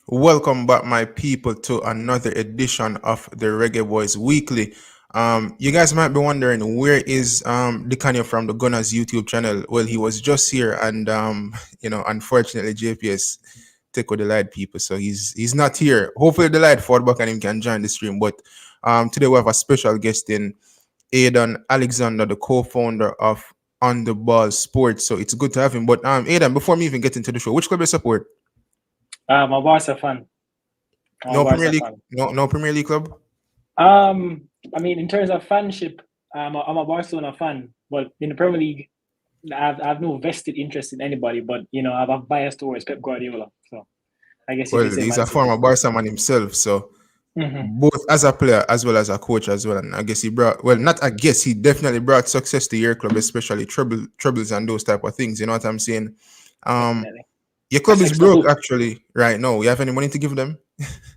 Welcome back, my people, to another edition of the Reggae Boyz Weekly. You guys might be wondering, where is Dicanio from the Gunners YouTube channel? Well, he was just here, and unfortunately, JPS take with the light people, so he's not here. Hopefully, the light fall back and he can join the stream. But today we have a special guest in Aidan Alexander, the co-founder of On the Ball Sports. So it's good to have him. But Aidan, before me even get into the show, which club you support? I'm a Barca fan. No Premier League. No Premier League club. I mean, in terms of fanship, I'm a Barcelona fan, but in the Premier League, I've no vested interest in anybody. But I have a bias towards Pep Guardiola. So I guess he's a former Barca man himself. So both as a player as well as a coach as well. And I guess he definitely brought success to your club, especially troubles and those type of things. You know what I'm saying? Definitely. Your club is broke actually right now. You have any money to give them?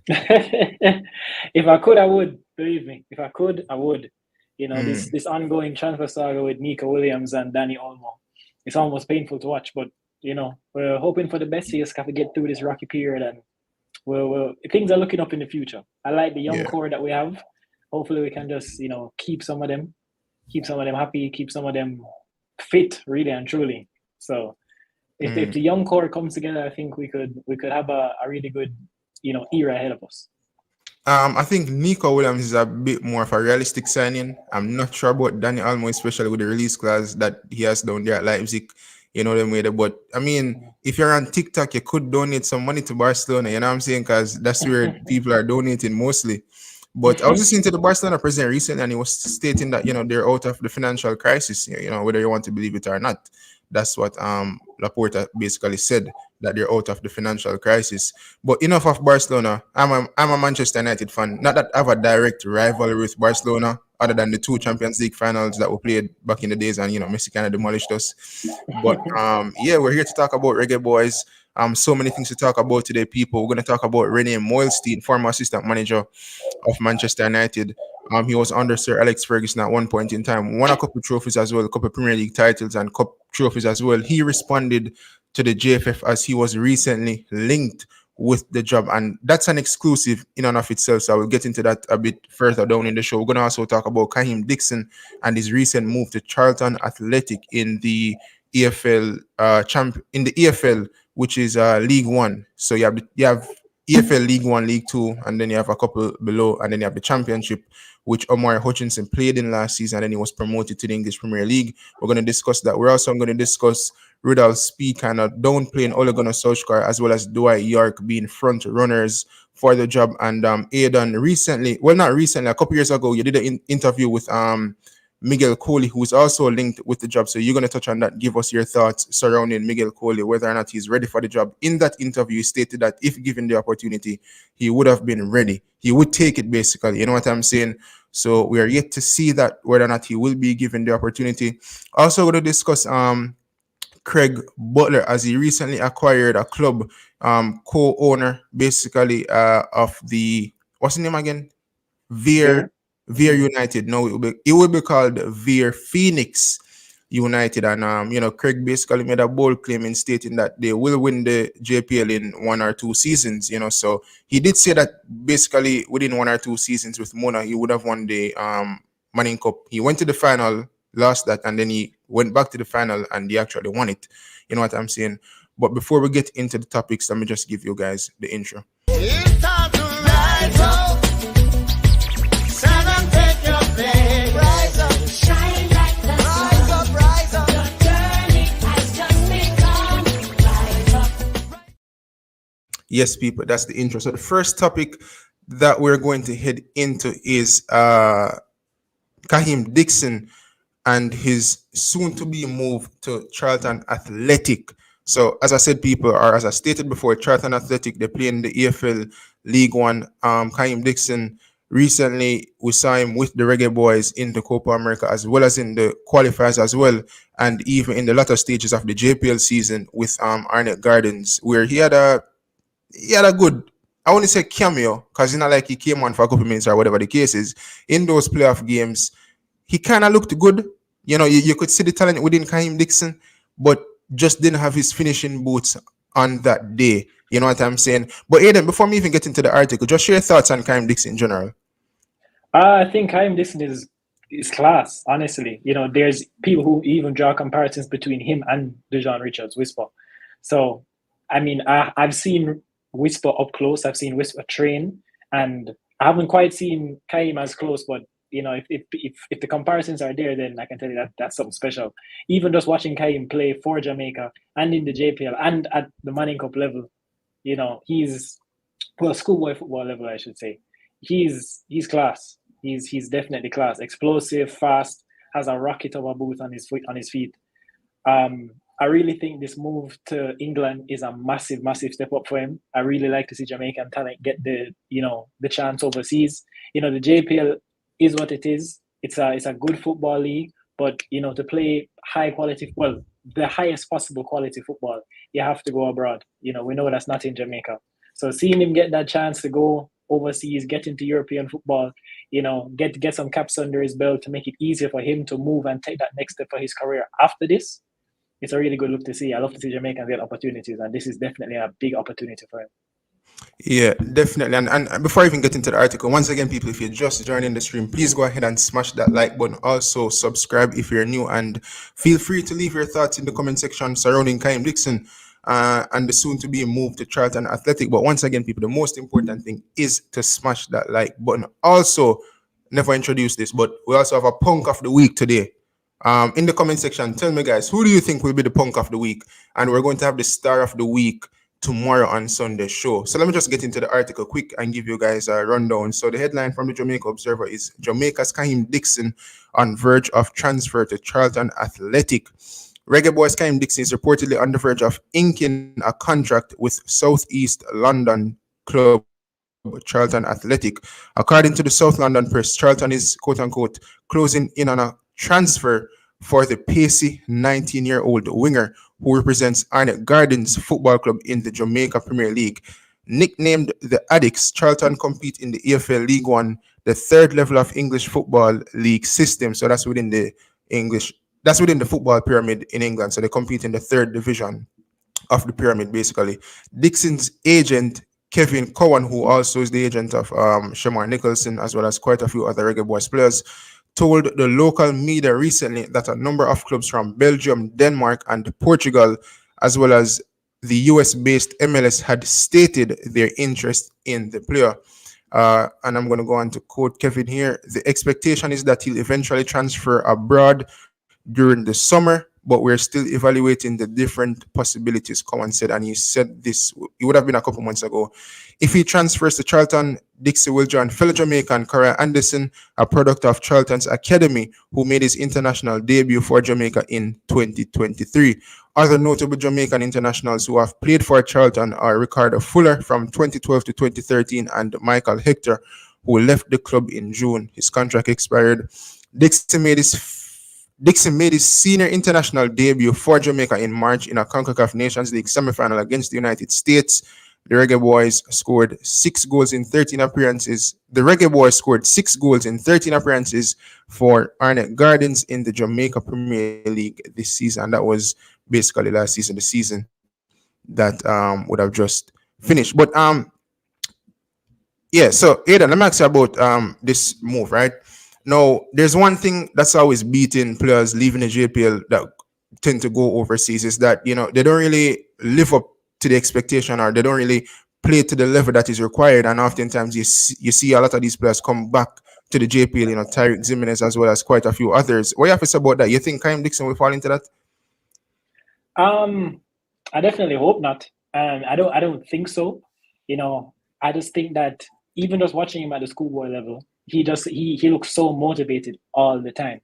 If I could, I would. Believe me. If I could, I would. This ongoing transfer saga with Nico Williams and Danny Olmo, it's almost painful to watch. But we're hoping for the best. We just have to get through this rocky period, and things are looking up in the future. I like the young core that we have. Hopefully, we can just keep some of them happy, keep some of them fit, really and truly. So. If the young core comes together, I think we could have a really good era ahead of us. I think Nico Williams is a bit more of a realistic signing. I'm not sure about Danny Olmo, especially with the release clause that he has down there at Leipzig. But I mean, if you're on TikTok, you could donate some money to Barcelona. You know what I'm saying? Because that's where people are donating mostly. But I was listening to the Barcelona president recently, and he was stating that they're out of the financial crisis. Whether you want to believe it or not. That's what Laporta basically said, that they're out of the financial crisis. But enough of Barcelona. I'm a Manchester United fan. Not that I have a direct rivalry with Barcelona, other than the two Champions League finals that were played back in the days, and Messi kind of demolished us. But we're here to talk about Reggae Boyz. So many things to talk about today, people. We're going to talk about Rene Meulensteen, former assistant manager of Manchester United. He was under Sir Alex Ferguson at one point in time, won a couple trophies as well, a couple Premier League titles and cup trophies as well. He responded to the JFF as he was recently linked with the job, and that's an exclusive in and of itself. So I will get into that a bit further down in the show. We're going to also talk about Kaheim Dixon and his recent move to Charlton Athletic in the EFL which is League One. So you have EFL League One, League Two, and then you have a couple below, and then you have the Championship, which Omar Hutchinson played in last season, and then he was promoted to the English Premier League. We're going to discuss that. We're also going to discuss Rudolph Speed kind of downplaying Ole Gunnar Solskjaer, as well as Dwight York being front runners for the job. And Aidan a couple years ago, you did an interview with Miguel Coley, who is also linked with the job. So you're going to touch on that. Give us your thoughts surrounding Miguel Coley, whether or not he's ready for the job. In that interview, he stated that if given the opportunity, he would have been ready. He would take it, basically. You know what I'm saying? So we are yet to see that, whether or not he will be given the opportunity. Also, going to discuss Craig Butler, as he recently acquired a club, co-owner, basically, of the, what's the name again? Veer United. No, it will be called Veer Phoenix United. And Craig basically made a bold claim in stating that they will win the JPL in 1 or 2 seasons. So he did say that basically within 1 or 2 seasons with Mona, he would have won the Manning Cup. He went to the final, lost that, and then he went back to the final and he actually won it. You know what I'm saying? But before we get into the topics, let me just give you guys the intro. It's time to rise up. Yes, people, that's the intro. So the first topic that we're going to head into is Kaheim Dixon and his soon-to-be move to Charlton Athletic. So as I said, people, or as I stated before, Charlton Athletic, they play in the EFL League One. Kaheim Dixon, recently we saw him with the Reggae Boyz in the Copa America, as well as in the qualifiers as well, and even in the latter stages of the JPL season with Arnett Gardens, where he had a good, I want to say cameo, because it's not like he came on for a couple minutes or whatever the case is. In those playoff games, he kind of looked good. You could see the talent within Kaheim Dixon, but just didn't have his finishing boots on that day. You know what I'm saying? But Aiden, before me even get into the article, just share your thoughts on Kaheim Dixon in general. I think Kaheim Dixon is class, honestly. There's people who even draw comparisons between him and Dujuan Richards, Whisper. So, I mean, I've seen Whisper up close. I've seen Whisper train, and I haven't quite seen Kaheim as close. But if the comparisons are there, then I can tell you that that's something special. Even just watching Kaheim play for Jamaica and in the JPL and at the Manning Cup level, he's schoolboy football level, I should say. He's class. He's definitely class. Explosive, fast, has a rocket of a boot on his feet. I really think this move to England is a massive, massive step up for him. I really like to see Jamaican talent get the chance overseas. The JPL is what it is. It's a good football league, but to play high quality, the highest possible quality football, you have to go abroad. We know that's not in Jamaica. So seeing him get that chance to go overseas, get into European football, get some caps under his belt to make it easier for him to move and take that next step for his career after this, it's a really good look to see. I love to see Jamaicans get opportunities, and this is definitely a big opportunity for him. Yeah, definitely. And before I even get into the article, once again, people, if you're just joining the stream, please go ahead and smash that like button. Also, subscribe if you're new, and feel free to leave your thoughts in the comment section surrounding Kaheim Dixon and the soon-to-be move to Charlton Athletic. But once again, people, the most important thing is to smash that like button. Also, never introduced this, but we also have a punk of the week today. In the comment section, tell me, guys, who do you think will be the punk of the week? And we're going to have the star of the week tomorrow on Sunday's show. So let me just get into the article quick and give you guys a rundown. So the headline from the Jamaica Observer is Jamaica's Kaheim Dixon on verge of transfer to Charlton Athletic. Reggae Boyz Kaheim Dixon is reportedly on the verge of inking a contract with Southeast London club Charlton Athletic. According to the South London Press, Charlton is quote-unquote closing in on a transfer for the pacey 19-year-old winger who represents Arnett Gardens Football Club in the Jamaica Premier League. Nicknamed the Addicts, Charlton compete in the EFL League One, the third level of English football league system. So that's within the football pyramid in England. So they compete in the third division of the pyramid, basically. Dixon's agent, Kevin Cowan, who also is the agent of Shamar Nicholson, as well as quite a few other Reggae Boyz players, told the local media recently that a number of clubs from Belgium, Denmark, and Portugal, as well as the US-based MLS, had stated their interest in the player. And I'm going to go on to quote Kevin here. The expectation is that he'll eventually transfer abroad during the summer, but we're still evaluating the different possibilities, Cowan said. And he said this, it would have been a couple months ago. If he transfers to Charlton, Dixon will join fellow Jamaican Kaheim Anderson, a product of Charlton's academy, who made his international debut for Jamaica in 2023. Other notable Jamaican internationals who have played for Charlton are Ricardo Fuller from 2012 to 2013 and Michael Hector, who left the club in June. His contract expired. Dixon made his senior international debut for Jamaica in March in a CONCACAF Nations League semi-final against the United States. The Reggae Boyz scored 6 goals in 13 appearances. The Reggae Boyz scored 6 goals in 13 appearances for Arnett Gardens in the Jamaica Premier League this season. And that was basically last season, the season that would have just finished. But yeah, so Aidan, let me ask you about this move, right? Now, there's one thing that's always beating players leaving the JPL that tend to go overseas is that, they don't really live up to the expectation, or they don't really play to the level that is required. And oftentimes you see a lot of these players come back to the JPL, Tyreek Jimenez as well as quite a few others. What do you have to say about that? You think Kaheim Dixon will fall into that? I definitely hope not. I don't think so. I just think that even just watching him at the schoolboy level, he looks so motivated all the time.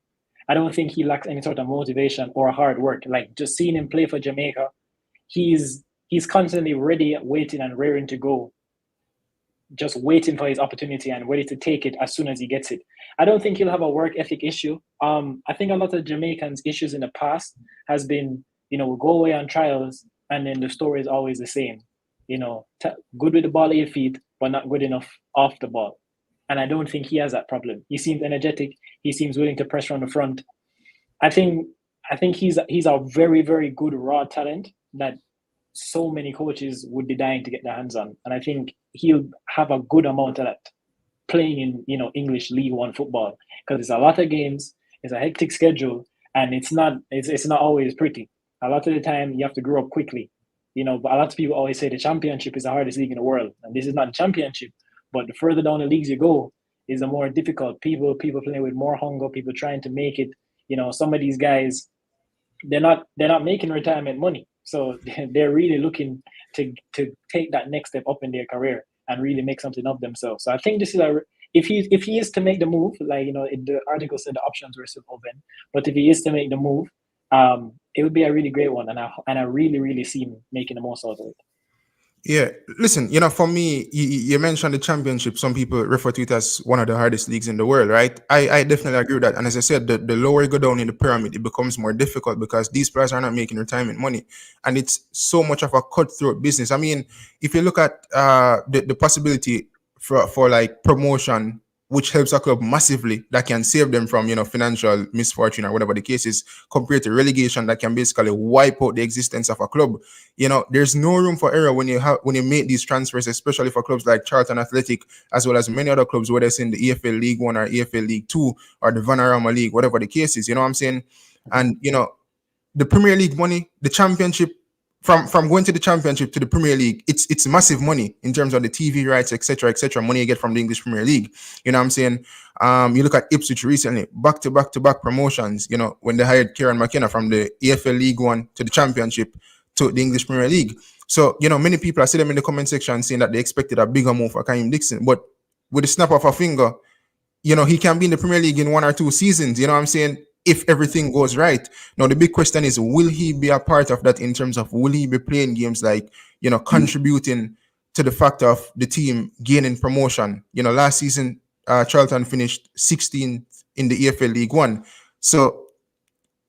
I don't think he lacks any sort of motivation or hard work. Like, just seeing him play for Jamaica, he's constantly ready, waiting and raring to go, just waiting for his opportunity and ready to take it as soon as he gets it. I don't think he'll have a work ethic issue. I think a lot of Jamaicans' issues in the past has been, we go away on trials and then the story is always the same. Good with the ball at your feet, but not good enough off the ball. And I don't think he has that problem. He seems energetic. He seems willing to press from the front. I think he's a very, very good raw talent that so many coaches would be dying to get their hands on. And I think he'll have a good amount of that playing in, English League One football, because it's a lot of games, it's a hectic schedule, and it's not always pretty. A lot of the time you have to grow up quickly, but a lot of people always say the championship is the hardest league in the world. And this is not a championship, but the further down the leagues you go is the more difficult. People playing with more hunger, people trying to make it. Some of these guys, they're not making retirement money. So they're really looking to take that next step up in their career and really make something of themselves. So I think this is if he is to make the move, like the article said the options were still open, but if he is to make the move, it would be a really great one, and I really, really see him making the most out of it. Yeah, listen, for me, you mentioned the championship. Some people refer to it as one of the hardest leagues in the world, right? I definitely agree with that. And as I said, the lower you go down in the pyramid, it becomes more difficult because these players are not making retirement money. And it's so much of a cutthroat business. I mean, if you look at the possibility for like promotion, which helps a club massively, that can save them from, financial misfortune or whatever the case is, compared to relegation that can basically wipe out the existence of a club. There's no room for error when you make these transfers, especially for clubs like Charlton Athletic, as well as many other clubs, whether it's in the EFL League 1 or EFL League 2 or the Vanarama League, whatever the case is, you know what I'm saying? And, the Premier League money, the championship, from going to the championship to the Premier League, it's massive money in terms of the TV rights, etc., money you get from the English Premier League. You know what I'm saying? You look at Ipswich recently, back promotions, when they hired Kieran McKenna from the EFL League 1 to the championship to the English Premier League. So, many people are sitting in the comment section saying that they expected a bigger move for Kaheim Dixon, but with the snap of a finger, he can be in the Premier League in 1 or 2 seasons, you know what I'm saying? If everything goes right. Now, the big question is, will he be a part of that in terms of will he be playing games like, contributing to the fact of the team gaining promotion? Last season, Charlton finished 16th in the EFL League 1. So,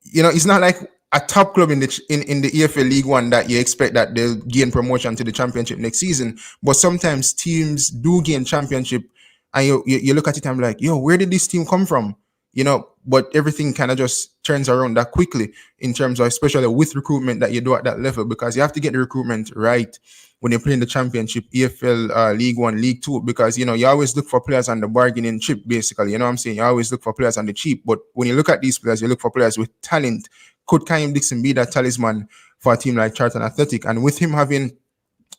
it's not like a top club in the EFL League 1 that you expect that they'll gain promotion to the championship next season. But sometimes teams do gain championship and you look at it and be like, where did this team come from? But everything kind of just turns around that quickly in terms of, especially with recruitment that you do at that level, because you have to get the recruitment right when you're playing the championship, EFL, League 1, League 2, because, you always look for players on the bargaining chip, basically, you know what I'm saying? You always look for players on the cheap, but when you look at these players, you look for players with talent. Could Kaheim Dixon be that talisman for a team like Charlton Athletic? And with him having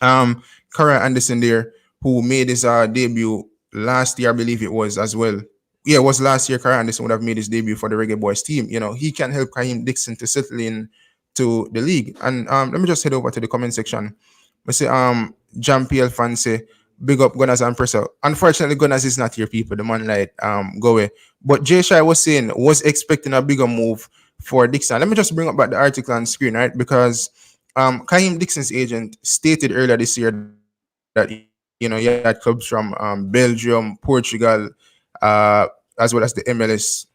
Kaheim Anderson there, who made his debut last year, I believe it was as well. Yeah, it was last year. Kaheim Anderson would have made his debut for the Reggae Boyz team. He can help Kaheim Dixon to settle in to the league. And let me just head over to the comment section. I say, Jean-Pierre fan say, big up Gunners and Presser. Unfortunately, Gunners is not here, people. The man like go away. But Jay Shai was expecting a bigger move for Dixon. Let me just bring up back the article on screen, right? Because Kaheim Dixon's agent stated earlier this year that he had clubs from Belgium, Portugal, as well as the MLS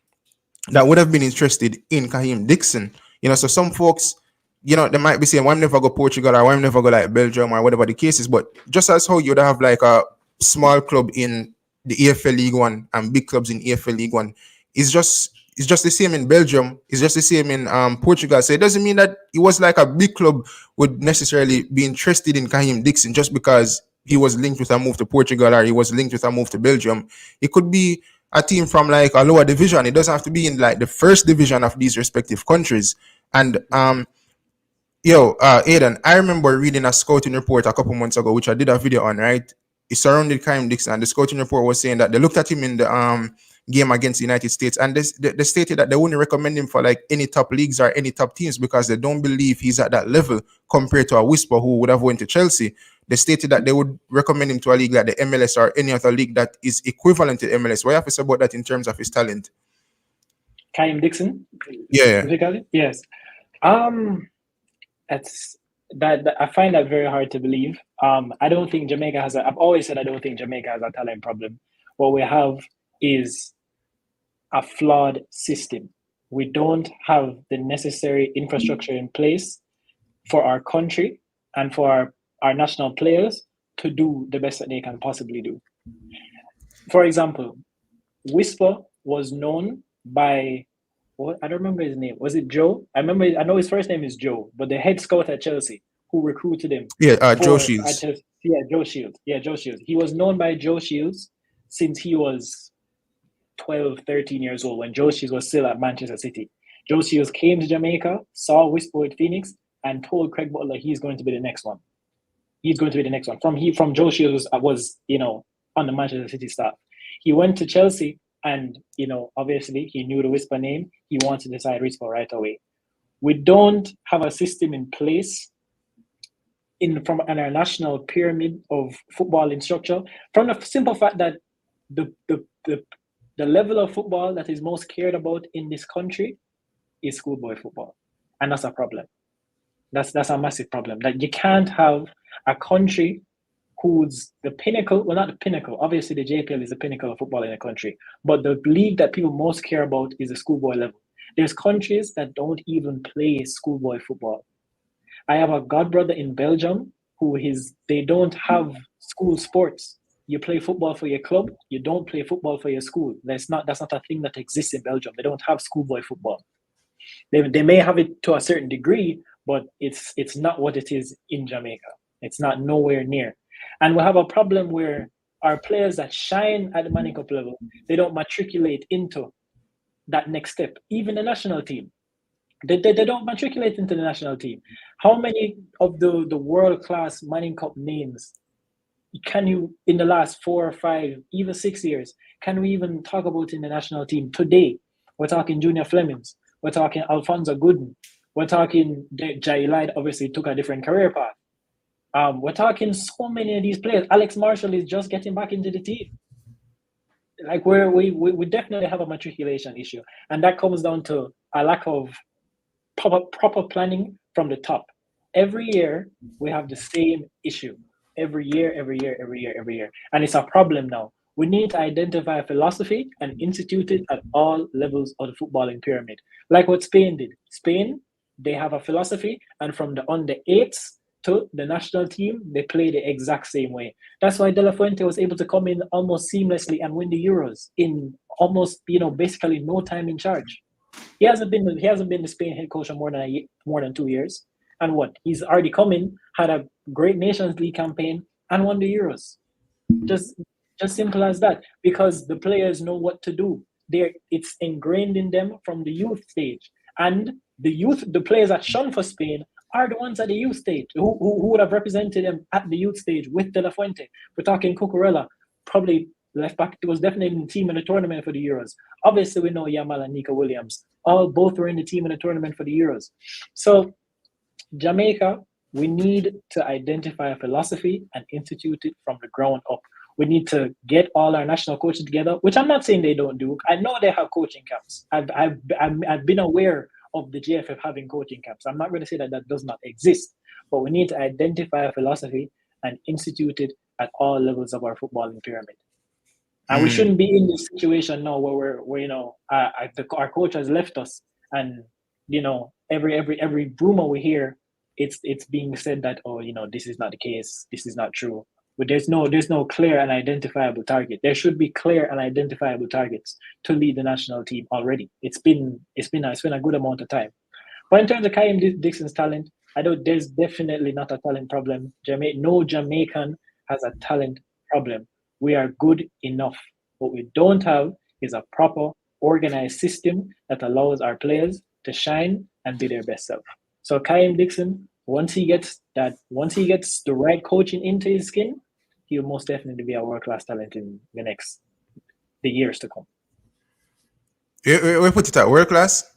that would have been interested in Kaheim Dixon. So some folks, they might be saying, why never go Portugal or why never go like Belgium or whatever the case is. But just as how you'd have like a small club in the EFL League 1 and big clubs in EFL League 1, it's just the same in Belgium. It's just the same in Portugal. So it doesn't mean that it was like a big club would necessarily be interested in Kaheim Dixon just because he was linked with a move to Portugal or he was linked with a move to Belgium. It could be a team from like a lower division. It doesn't have to be in like the first division of these respective countries. And Aidan, I remember reading a scouting report a couple months ago, which I did a video on, right? It surrounded Kaheim Dixon, and the scouting report was saying that they looked at him in the game against the United States, and they stated that they wouldn't recommend him for like any top leagues or any top teams because they don't believe he's at that level compared to a Whisper who would have went to Chelsea. They stated that they would recommend him to a league like the MLS or any other league that is equivalent to MLS. What do you have to say about that in terms of his talent? Kaheim Dixon? Yeah. Yes. That's that I find that very hard to believe. I don't think Jamaica has I've always said I don't think Jamaica has a talent problem. What we have is a flawed system. We don't have the necessary infrastructure in place for our country and for our national players to do the best that they can possibly do. For example, Whisper was known by, I don't remember his name. Was it Joe? I know his first name is Joe, but the head scout at Chelsea, who recruited him. Yeah, Joe for Shields. Chelsea. Yeah, Joe Shields. Yeah, Joe Shields. He was known by Joe Shields since he was 12, 13 years old when Joe Shields was still at Manchester City. Joe Shields came to Jamaica, saw Whisper with Phoenix, and told Craig Butler he's going to be the next one. He's going to be the next one. From Joe Shields was on the Manchester City staff. He went to Chelsea, and obviously he knew the Whisper name. He wanted to sign Whisper right away. We don't have a system in place from our national pyramid of football structure, from the simple fact that the level of football that is most cared about in this country is schoolboy football, and that's a problem. That's a massive problem. That you can't have a country who's the pinnacle, well, not the pinnacle. Obviously, the JPL is the pinnacle of football in the country, but the league that people most care about is the schoolboy level. There's countries that don't even play schoolboy football. I have a godbrother in Belgium they don't have school sports. You play football for your club. You don't play football for your school. That's not a thing that exists in Belgium. They don't have schoolboy football. They may have it to a certain degree, but it's not what it is in Jamaica. It's not nowhere near. And we have a problem where our players that shine at the Manning Cup level, they don't matriculate into that next step. Even the national team. They don't matriculate into the national team. How many of the world-class Manning Cup names can you, in the last 4 or 5, even 6 years, can we even talk about in the national team today? We're talking Junior Flemings. We're talking Alfonso Gooden. We're talking Jai Light, obviously took a different career path. We're talking so many of these players. Alex Marshall is just getting back into the team. Like we definitely have a matriculation issue. And that comes down to a lack of proper planning from the top. Every year we have the same issue. Every year. And it's a problem now. We need to identify a philosophy and institute it at all levels of the footballing pyramid. Like what Spain did. Spain, they have a philosophy, and from the under 8s to the national team, they play the exact same way. That's why De La Fuente was able to come in almost seamlessly and win the Euros in almost, basically no time in charge. He hasn't been the Spain head coach for more than 2 years. And what? He's already come in, had a great Nations League campaign, and won the Euros. Just simple as that. Because the players know what to do. It's ingrained in them from the youth stage. And the players that shone for Spain are the ones at the youth stage who would have represented them at the youth stage with De La Fuente. We're talking Cucurella, probably left back. It was definitely in the team in the tournament for the Euros. Obviously, we know Yamal and Nico Williams. Both were in the team in the tournament for the Euros. So, Jamaica, we need to identify a philosophy and institute it from the ground up. We need to get all our national coaches together, which I'm not saying they don't do. I know they have coaching camps. I've been aware of the JFF having coaching camps. I'm not going to say that does not exist, but we need to identify a philosophy and institute it at all levels of our footballing pyramid. And we shouldn't be in this situation now where our coach has left us, and every rumor we hear, it's being said that this is not the case, this is not true. But there's no clear and identifiable target. There should be clear and identifiable targets to lead the national team already. It's been a good amount of time. But in terms of Kaheim Dixon's talent, I know there's definitely not a talent problem. No Jamaican has a talent problem. We are good enough. What we don't have is a proper organized system that allows our players to shine and be their best self. So Kaheim Dixon, once he gets the right coaching into his skin, he'll most definitely be a world-class talent in the years to come. We put it at world-class?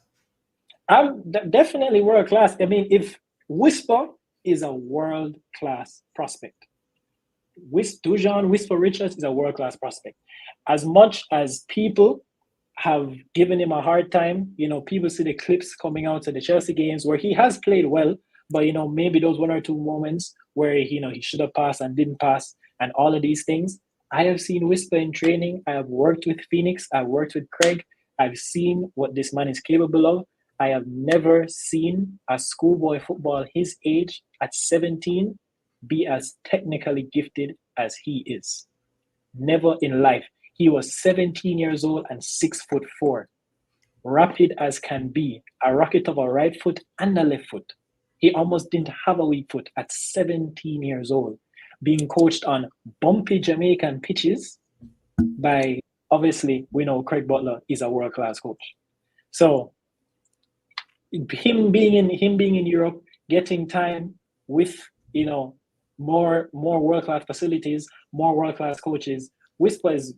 Definitely world-class. I mean, if Whisper is a world-class prospect, Dujuan Richards is a world-class prospect. As much as people have given him a hard time, people see the clips coming out of the Chelsea games where he has played well, but maybe those 1 or 2 moments where he should have passed and didn't pass, and all of these things. I have seen Whisper in training. I have worked with Phoenix. I've worked with Craig. I've seen what this man is capable of. I have never seen a schoolboy football his age at 17 be as technically gifted as he is. Never in life. He was 17 years old and 6'4", rapid as can be, a rocket of a right foot and a left foot. He almost didn't have a weak foot at 17 years old, being coached on bumpy Jamaican pitches by, obviously, we know Craig Butler is a world-class coach. So him being in Europe, getting time with, more world-class facilities, more world-class coaches, Whisper is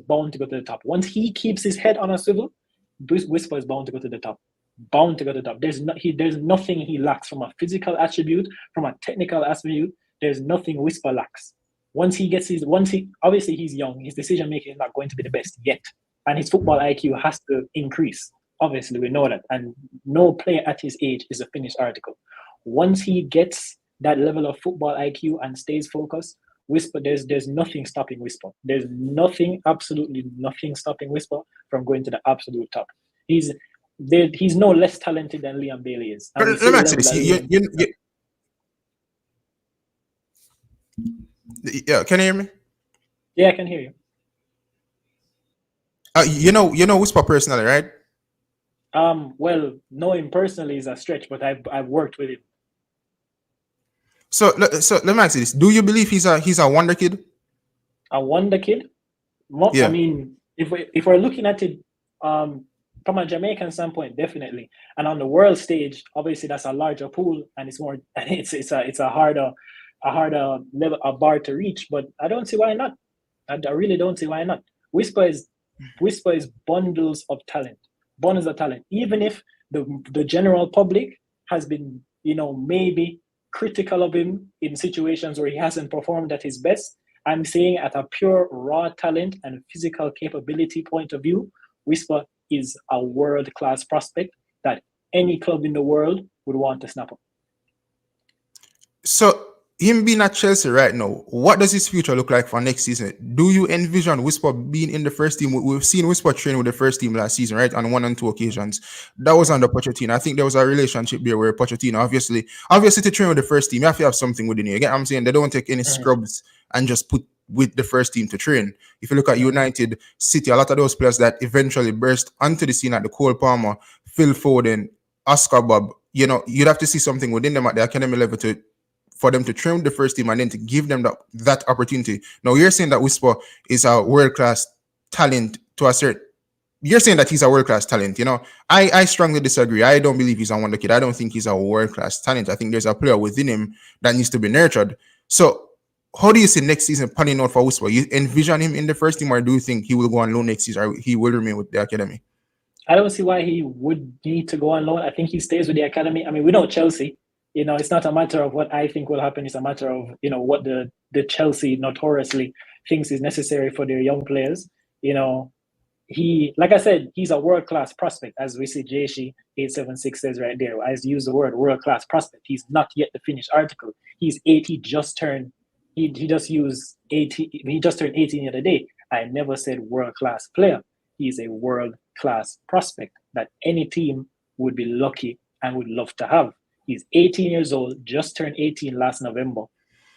bound to go to the top. Once he keeps his head on a swivel, Whisper is bound to go to the top. Bound to go to the top. There's nothing he lacks from a physical attribute, from a technical attribute. There's nothing Whisper lacks. Obviously he's young. His decision making is not going to be the best yet, and his football IQ has to increase. Obviously, we know that, and no player at his age is a finished article. Once he gets that level of football IQ and stays focused, Whisper, there's nothing stopping Whisper. There's nothing, absolutely nothing stopping Whisper from going to the absolute top. He's no less talented than Liam Bailey is. Let me ask you this. Yeah, can you hear me? Yeah, I can hear you. You know Whisper personally, right? Well, knowing personally is a stretch, but I've worked with him. So let me ask you this: do you believe he's a wonder kid? A wonder kid? Yeah. I mean, if we're looking at it from a Jamaican standpoint, definitely, and on the world stage, obviously that's a larger pool, and it's more, and it's a harder level, a bar to reach. But I don't see why not. I really don't see why not. Whisper is bundles of talent. Even if the general public has been, maybe critical of him in situations where he hasn't performed at his best, I'm saying at a pure raw talent and physical capability point of view, Whisper is a world-class prospect that any club in the world would want to snap up. So him being at Chelsea right now, what does his future look like for next season? Do you envision Whisper being in the first team? We've seen Whisper train with the first team last season, right? On 1 and 2 occasions. That was under Pochettino. I think there was a relationship there where Pochettino, obviously to train with the first team, you have to have something within you. Again, I'm saying they don't take any scrubs and just put with the first team to train. If you look at United, City, a lot of those players that eventually burst onto the scene, like the Cole Palmer, Phil Foden, Oscar Bob, you'd have to see something within them at the academy level for them to train the first team and then to give them that opportunity. Now, you're saying that Whisper is a world-class talent to a certain... You're saying that he's a world-class talent, I strongly disagree. I don't believe he's a wonder kid. I don't think he's a world-class talent. I think there's a player within him that needs to be nurtured. So, how do you see next season panning out for Whisper? You envision him in the first team, or do you think he will go on loan next season, or he will remain with the academy? I don't see why he would need to go on loan. I think he stays with the academy. I mean, we know Chelsea. It's not a matter of what I think will happen. It's a matter of, what the Chelsea notoriously thinks is necessary for their young players. He, like I said, he's a world-class prospect, as we see JC 876 says right there. I use the word world-class prospect. He's not yet the finished article. He's 8. He just turned 18 the other day. I never said world-class player. He's a world-class prospect that any team would be lucky and would love to have. He's 18 years old, just turned 18 last November.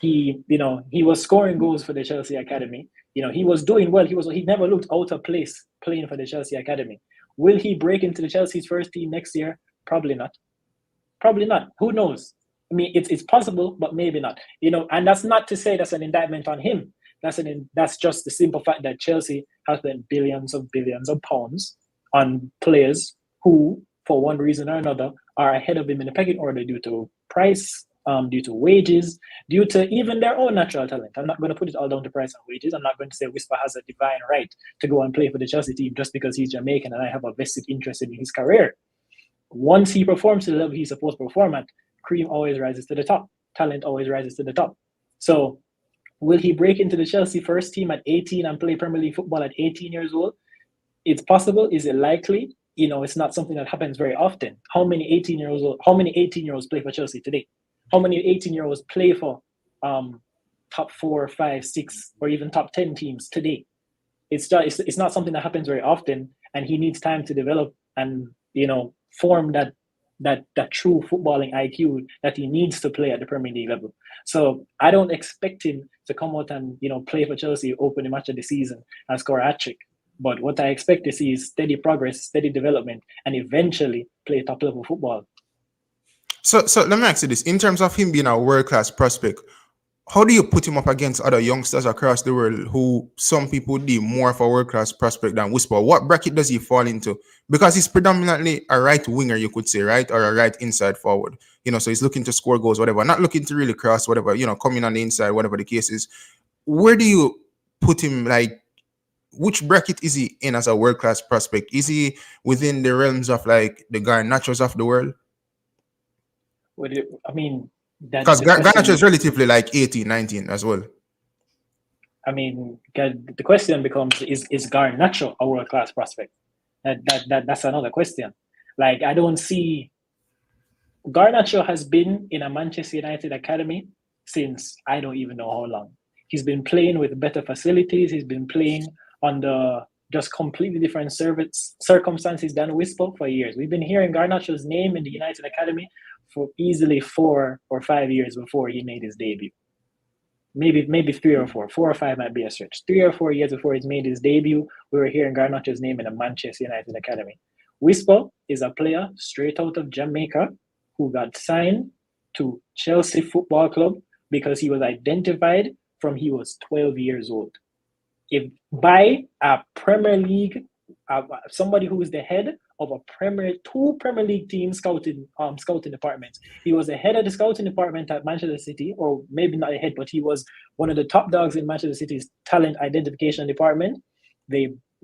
He was scoring goals for the Chelsea Academy. He was doing well. He never looked out of place playing for the Chelsea Academy. Will he break into the Chelsea's first team next year? Probably not. Who knows? I mean, it's possible, but maybe not. And that's not to say that's an indictment on him. That's just the simple fact that Chelsea has spent billions of pounds on players who, for one reason or another, are ahead of him in the pecking order due to price, due to wages, due to even their own natural talent. I'm not going to put it all down to price and wages. I'm not going to say Whisper has a divine right to go and play for the Chelsea team just because he's Jamaican and I have a vested interest in his career. Once he performs to the level he's supposed to perform at, cream always rises to the top. Talent always rises to the top. So will he break into the Chelsea first team at 18 and play Premier League football at 18 years old? It's possible. Is it likely? It's not something that happens very often. How many 18-year-olds play for Chelsea today? How many 18-year-olds play for top 4, 5, 6, or even top 10 teams today? It's not something that happens very often, and he needs time to develop and form that true footballing IQ that he needs to play at the Premier League level. So I don't expect him to come out and play for Chelsea, open the match of the season, and score a hat-trick. But what I expect to see is steady progress, steady development, and eventually play top-level football. So let me ask you this: in terms of him being a world class prospect, how do you put him up against other youngsters across the world who some people deem more of a world class prospect than Whisper? What bracket does he fall into? Because he's predominantly a right winger, you could say, right, or a right inside forward. So he's looking to score goals, whatever, not looking to really cross, whatever. Coming on the inside, whatever the case is. Where do you put him? Like, which bracket is he in as a world class prospect? Is he within the realms of like the Garnachos of the world? I mean, that Because the Garnacho question. is relatively like 18, 19 as well. I mean, the question becomes: Is Garnacho a world class prospect? That's another question. Like, I don't see. Garnacho has been in a Manchester United academy since I don't even know how long. He's been playing with better facilities. He's been playing under just completely different circumstances than Whisper for years. We've been hearing Garnacho's name in the United academy for easily 4 or 5 years before he made his debut. Maybe 3 or 4. 4 or 5 might be a stretch. 3 or 4 years before he's made his debut, we were hearing Garnacho's name in the Manchester United academy. Whisper is a player straight out of Jamaica who got signed to Chelsea Football Club because he was identified from he was 12 years old. If by a Premier League, somebody who is the head of two Premier League team scouting departments. He was the head of the scouting department at Manchester City, or maybe not the head, but he was one of the top dogs in Manchester City's talent identification department.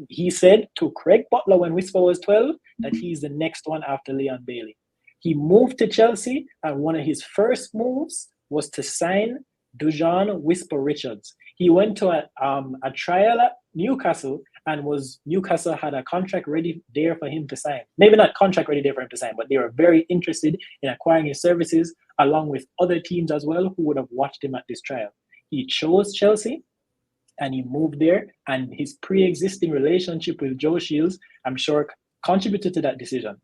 He said to Craig Butler when Whisper was 12 that he's the next one after Leon Bailey. He moved to Chelsea, and one of his first moves was to sign Dujuan Richards. He went to a trial at Newcastle, and Newcastle had a contract ready there for him to sign. Maybe not contract ready there for him to sign, but they were very interested in acquiring his services, along with other teams as well who would have watched him at this trial. He chose Chelsea, and he moved there, and his pre-existing relationship with Joe Shields, I'm sure, contributed to that decision.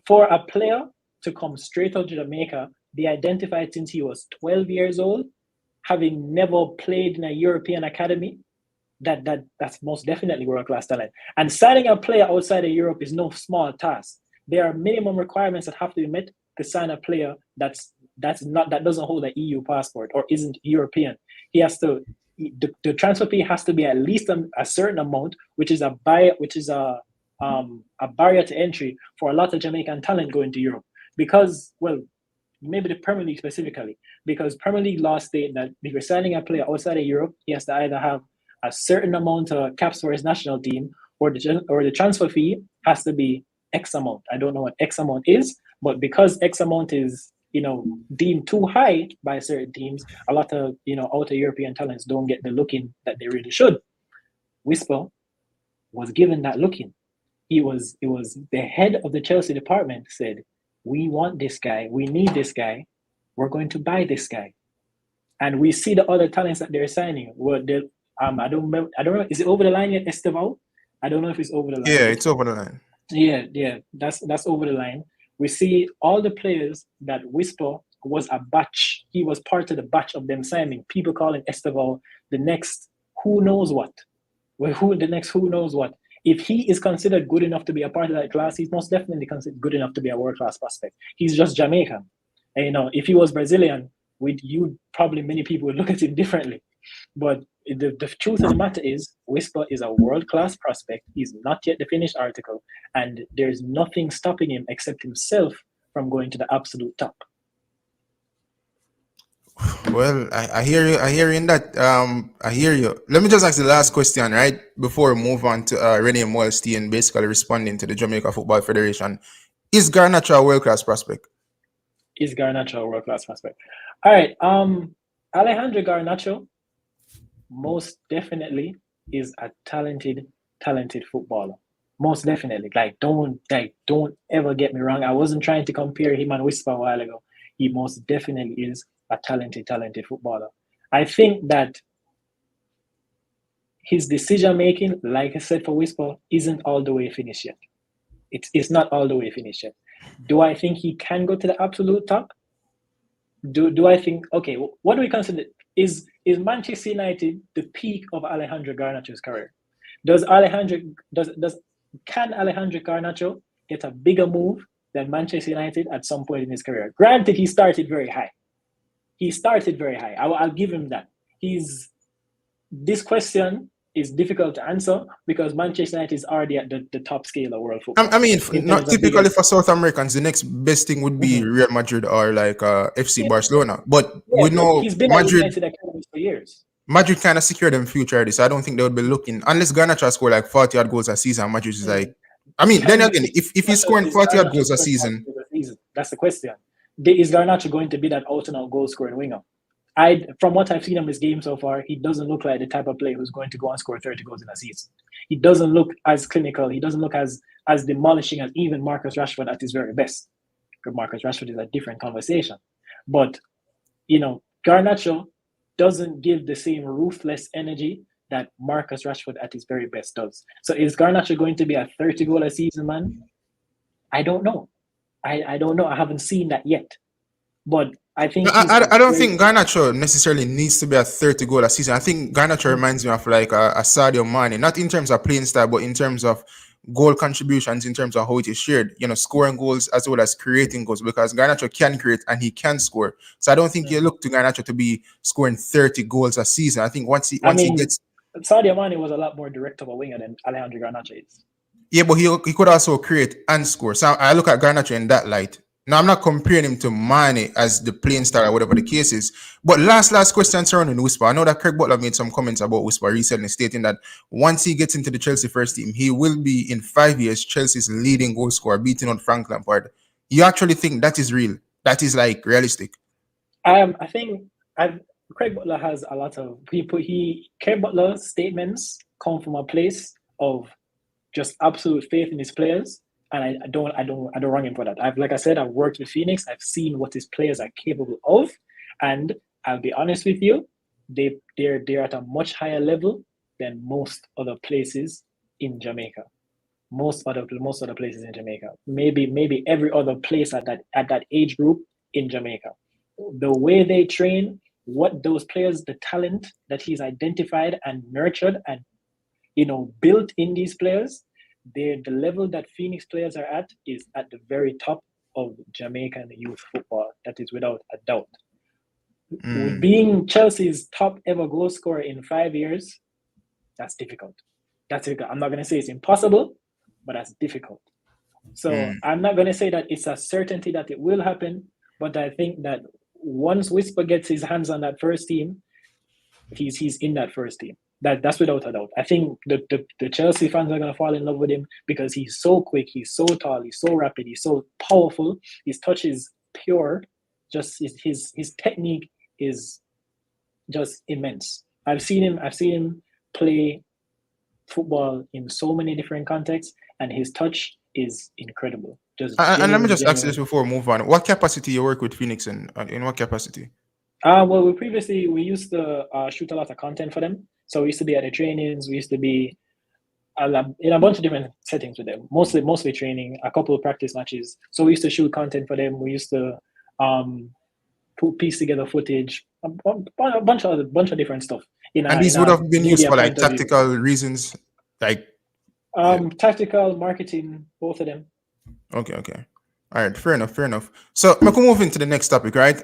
For a player to come straight out of Jamaica, be identified since he was 12 years old, having never played in a European academy, that's most definitely world-class talent. And signing a player outside of Europe is no small task. There are minimum requirements that have to be met to sign a player that doesn't hold an EU passport or isn't European. He has to. The transfer fee has to be at least a certain amount, which is a barrier to entry for a lot of Jamaican talent going to Europe. Because, well, maybe the Premier League specifically, because Premier League law state that if you're signing a player outside of Europe, he has to either have a certain amount of caps for his national team, or the transfer fee has to be X amount. I don't know what X amount is, but because X amount is deemed too high by certain teams, a lot of outer European talents don't get the looking that they really should. Whisper was given that looking. It was the head of the Chelsea department said, "We want this guy. We need this guy. We're going to buy this guy." And we see the other talents that they're signing. I don't know. Is it over the line yet, Esteval? I don't know if it's over the line. Yeah, it's over the line. Yeah. That's over the line. We see all the players that Whisper was a batch. He was part of the batch of them signing. People calling Esteval the next who knows what. Who knows what. If he is considered good enough to be a part of that class, he's most definitely considered good enough to be a world-class prospect. He's just Jamaican. And, if he was Brazilian, many people would look at him differently. But the truth of the matter is, Whisper is a world-class prospect. He's not yet the finished article, and there's nothing stopping him except himself from going to the absolute top. Well, I hear you. I hear you in that. I hear you. Let me just ask the last question, right, before we move on to Rene Meulensteen basically responding to the Jamaica Football Federation. Is Garnacho a world-class prospect? Is Garnacho a world-class prospect? All right. Alejandro Garnacho most definitely is a talented footballer. Most definitely. Don't ever get me wrong. I wasn't trying to compare him and Whisper a while ago. He most definitely is a talented footballer. I think that his decision making, like I said for Whisper, isn't all the way finished yet. It's not all the way finished yet. Do I think he can go to the absolute top? Do I think, okay, what do we consider? Is Manchester United the peak of Alejandro Garnacho's career? Can Alejandro Garnacho get a bigger move than Manchester United at some point in his career. Granted, he started very high. I'll give him that. This question is difficult to answer because Manchester United is already at the top scale of world football. I mean, not typically for South Americans, the next best thing would be Real Madrid or like FC Barcelona. But we know he's been Madrid. at United Academy for years. Madrid kind of secured them future already, so I don't think they would be looking unless Garnacho score like 40 odd goals a season. Madrid is like, I mean, then again, if he's scoring 40 odd goals a season, that's the question. Is Garnacho going to be that out and out goal scoring winger? From what I've seen of his game so far, he doesn't look like the type of player who's going to go and score 30 goals in a season. He doesn't look as clinical. He doesn't look as demolishing as even Marcus Rashford at his very best. Marcus Rashford is a different conversation. But, Garnacho doesn't give the same ruthless energy that Marcus Rashford at his very best does. So is Garnacho going to be a 30 goal a season man? I don't know. I don't know. I haven't seen that yet. But I think I don't think Garnacho necessarily needs to be a 30 goal a season. I think Garnacho reminds me of like a Sadio Mane, not in terms of playing style, but in terms of goal contributions, in terms of how it is shared, scoring goals as well as creating goals, because Garnacho can create and he can score. So I don't think you look to Garnacho to be scoring 30 goals a season. I think once he gets... Sadio Mane was a lot more direct of a winger than Alejandro Garnacho is. Yeah, but he could also create and score. So I look at Garnacho in that light. Now, I'm not comparing him to Mane as the playing style or whatever the case is. But last question surrounding Whisper. I know that Craig Butler made some comments about Whisper recently, stating that once he gets into the Chelsea first team, he will be, in 5 years, Chelsea's leading goal scorer, beating out Frank Lampard. You actually think that is real? That is, like, realistic? I think Craig Butler has a lot of people. Craig Butler's statements come from a place of just absolute faith in his players. And I don't wrong him for that. I've worked with Phoenix. I've seen what his players are capable of, and I'll be honest with you, they're at a much higher level than most other places in Jamaica. Most other places in Jamaica. Maybe every other place at that age group in Jamaica. The way they train, what those players, the talent that he's identified and nurtured and built in these players. The level that Phoenix players are at is at the very top of Jamaican youth football. That is without a doubt. Being Chelsea's top ever goal scorer in 5 years, that's difficult. I'm not going to say it's impossible, but that's difficult. So I'm not going to say that it's a certainty that it will happen, but I think that once Whisper gets his hands on that first team, he's in that first team. That's without a doubt. I think the Chelsea fans are going to fall in love with him because he's so quick, he's so tall, he's so rapid, he's so powerful. His touch is pure. Just his technique is just immense. I've seen him play football in so many different contexts, and his touch is incredible. And let me just ask this before we move on. What capacity you work with Phoenix in what capacity? Well, we used to shoot a lot of content for them. So we used to be at the trainings. We used to be in a bunch of different settings with them. Mostly training, a couple of practice matches. So we used to shoot content for them. We used to piece together footage, a bunch of different stuff. And these would have been used for like tactical reasons, like tactical, marketing, both of them. Okay. All right, fair enough. So I'm gonna move into the next topic, right?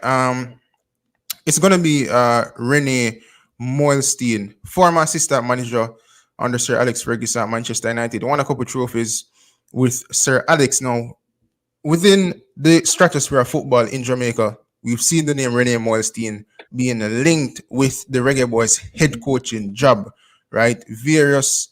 It's gonna be Rene Meulensteen, former assistant manager under Sir Alex Ferguson at Manchester United, won a couple trophies with Sir Alex. Now, within the stratosphere of football in Jamaica, we've seen the name Rene Meulensteen being linked with the Reggae Boyz head coaching job, right? Various,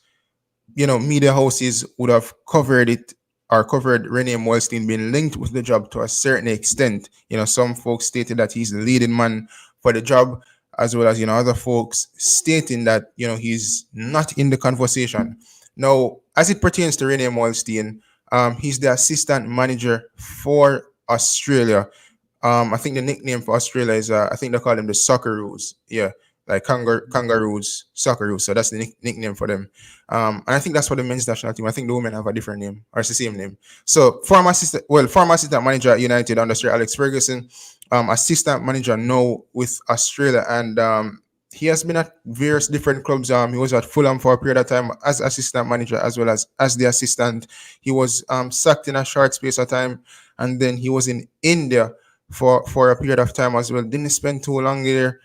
media houses would have covered it or covered Rene Meulensteen being linked with the job to a certain extent. Some folks stated that he's the leading man for the job, as well as, other folks stating that, he's not in the conversation. Now, as it pertains to Rene Meulensteen, he's the assistant manager for Australia. I think the nickname for Australia is, I think they call them the Socceroos. Yeah, like Kangaroos, Socceroos. So that's the nickname for them. And I think that's for the men's national team. I think the women have a different name, or it's the same name. So former assistant manager at United under Sir Alex Ferguson, assistant manager now with Australia. And he has been at various different clubs. He was at Fulham for a period of time as assistant manager as well as the assistant. He was sacked in a short space of time, and then he was in India for a period of time as well. Didn't spend too long there.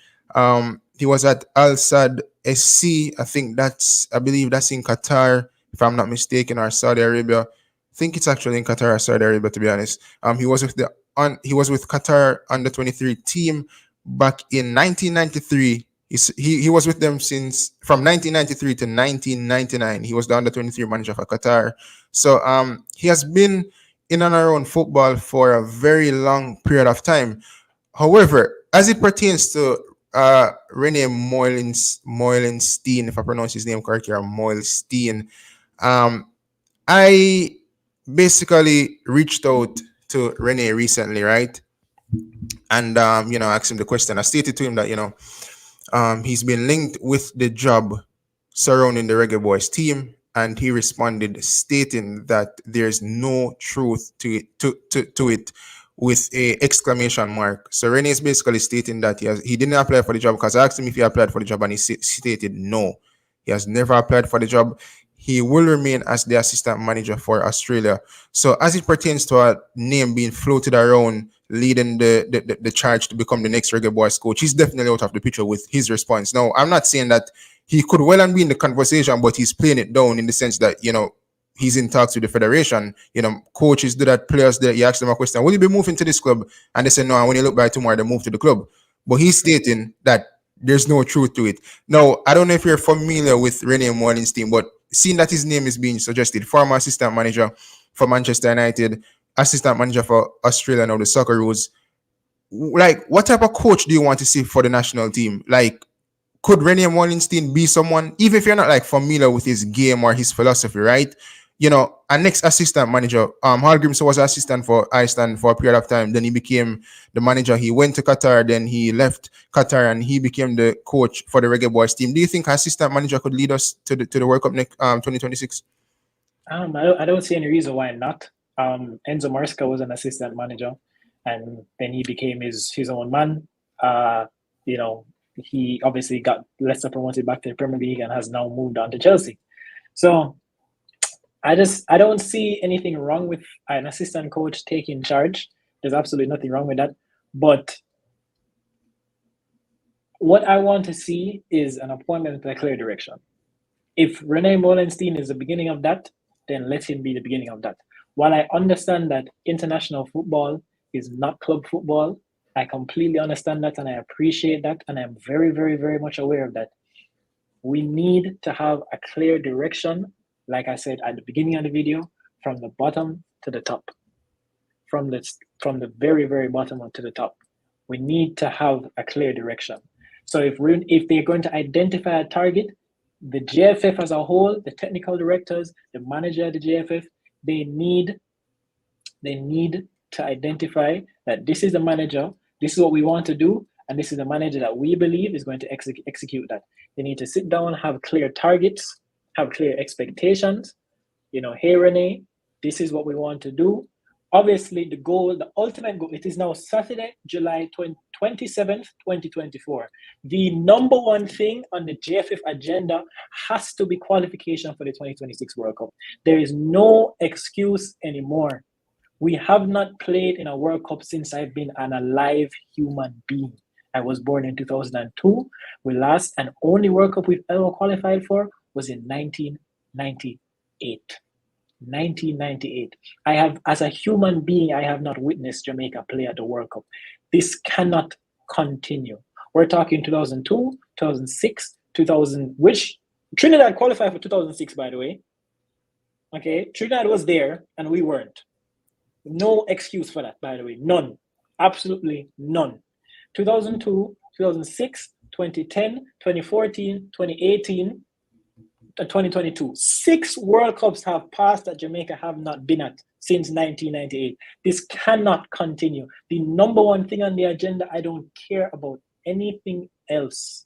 He was at Al Sadd SC. I believe that's in Qatar, if I'm not mistaken, or Saudi Arabia. I think it's actually in Qatar or Saudi Arabia, to be honest. He was with Qatar under 23 team back in 1993. He was with them since from 1993 to 1999. He was the under 23 manager for Qatar. So he has been in and around football for a very long period of time. However, as it pertains to Rene Meulensteen, if I pronounce his name correctly, or Meulensteen, I basically reached out to Rene recently, right? And asked him the question. I stated to him that he's been linked with the job surrounding the Reggae Boyz team, and he responded stating that there's no truth to it with a exclamation mark. So Rene is basically stating that he didn't apply for the job, because I asked him if he applied for the job, and he stated no. He has never applied for the job. He will remain as the assistant manager for Australia. So as it pertains to a name being floated around, leading the charge to become the next Reggae Boyz coach, he's definitely out of the picture with his response. Now, I'm not saying that he could well and be in the conversation, but he's playing it down in the sense that, he's in talks with the federation. Coaches do that, players that you ask them a question, will you be moving to this club? And they say no, and when you look back tomorrow, they move to the club. But he's stating that there's no truth to it. Now, I don't know if you're familiar with Rene Meulensteen, but seeing that his name is being suggested, former assistant manager for Manchester United, assistant manager for Australia, now the Socceroos, like, what type of coach do you want to see for the national team? Like, could Rene Meulensteen be someone, even if you're not like familiar with his game or his philosophy, right? A next assistant manager, Hal Grimson was assistant for Iceland for a period of time. Then he became the manager. He went to Qatar, then he left Qatar, and he became the coach for the Reggae Boyz team. Do you think assistant manager could lead us to the World Cup next 2026? I don't see any reason why not. Enzo Maresca was an assistant manager, and then he became his own man. He obviously got Leicester promoted back to the Premier League and has now moved on to Chelsea. So I don't see anything wrong with an assistant coach taking charge. There's absolutely nothing wrong with that. But what I want to see is an appointment with a clear direction. If Rene Meulensteen is the beginning of that, then let him be the beginning of that. While I understand that international football is not club football, I completely understand that, and I appreciate that, and I'm very, very, very much aware of that. We need to have a clear direction, like I said at the beginning of the video, from the bottom to the top. From the very, very bottom to the top. We need to have a clear direction. So if they're going to identify a target, the JFF as a whole, the technical directors, the manager of the JFF, they need to identify that this is the manager, this is what we want to do, and this is the manager that we believe is going to execute that. They need to sit down, have clear targets, have clear expectations. Hey, Rene, this is what we want to do. Obviously, the ultimate goal, it is now Saturday, July 27th, 2024. The number one thing on the JFF agenda has to be qualification for the 2026 World Cup. There is no excuse anymore. We have not played in a World Cup since I've been an alive human being. I was born in 2002. The last and only World Cup we've ever qualified for was in 1998. 1998. I have, as a human being, I have not witnessed Jamaica play at the World Cup. This cannot continue. We're talking 2002, 2006, 2000, which Trinidad qualified for 2006, by the way. Okay, Trinidad was there and we weren't. No excuse for that, by the way. None. Absolutely none. 2002, 2006, 2010, 2014, 2018, 2022. 6 World Cups have passed that Jamaica have not been at since 1998. This cannot continue. The number one thing on the agenda, I don't care about anything else.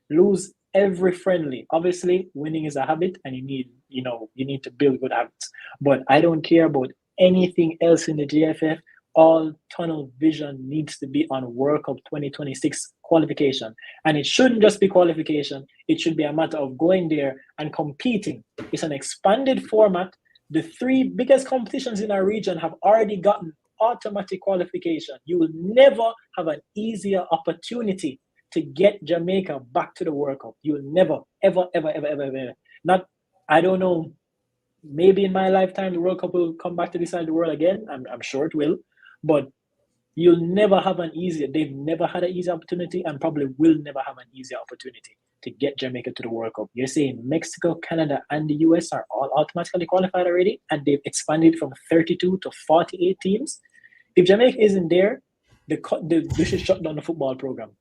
Lose every friendly. Obviously, winning is a habit and you need to build good habits. But I don't care about anything else in the JFF all tunnel vision needs to be on World Cup 2026 qualification. And it shouldn't just be qualification. It should be a matter of going there and competing. It's an expanded format. The 3 biggest competitions in our region have already gotten automatic qualification. You will never have an easier opportunity to get Jamaica back to the World Cup. You will never, ever, ever, ever, ever, ever. Not, I don't know, maybe in my lifetime the World Cup will come back to this side of the world again. I'm sure it will. But you'll never have they've never had an easy opportunity and probably will never have an easy opportunity to get Jamaica to the World Cup. You're saying Mexico, Canada, and the US are all automatically qualified already, and they've expanded from 32 to 48 teams. If Jamaica isn't there, they should shut down the football program.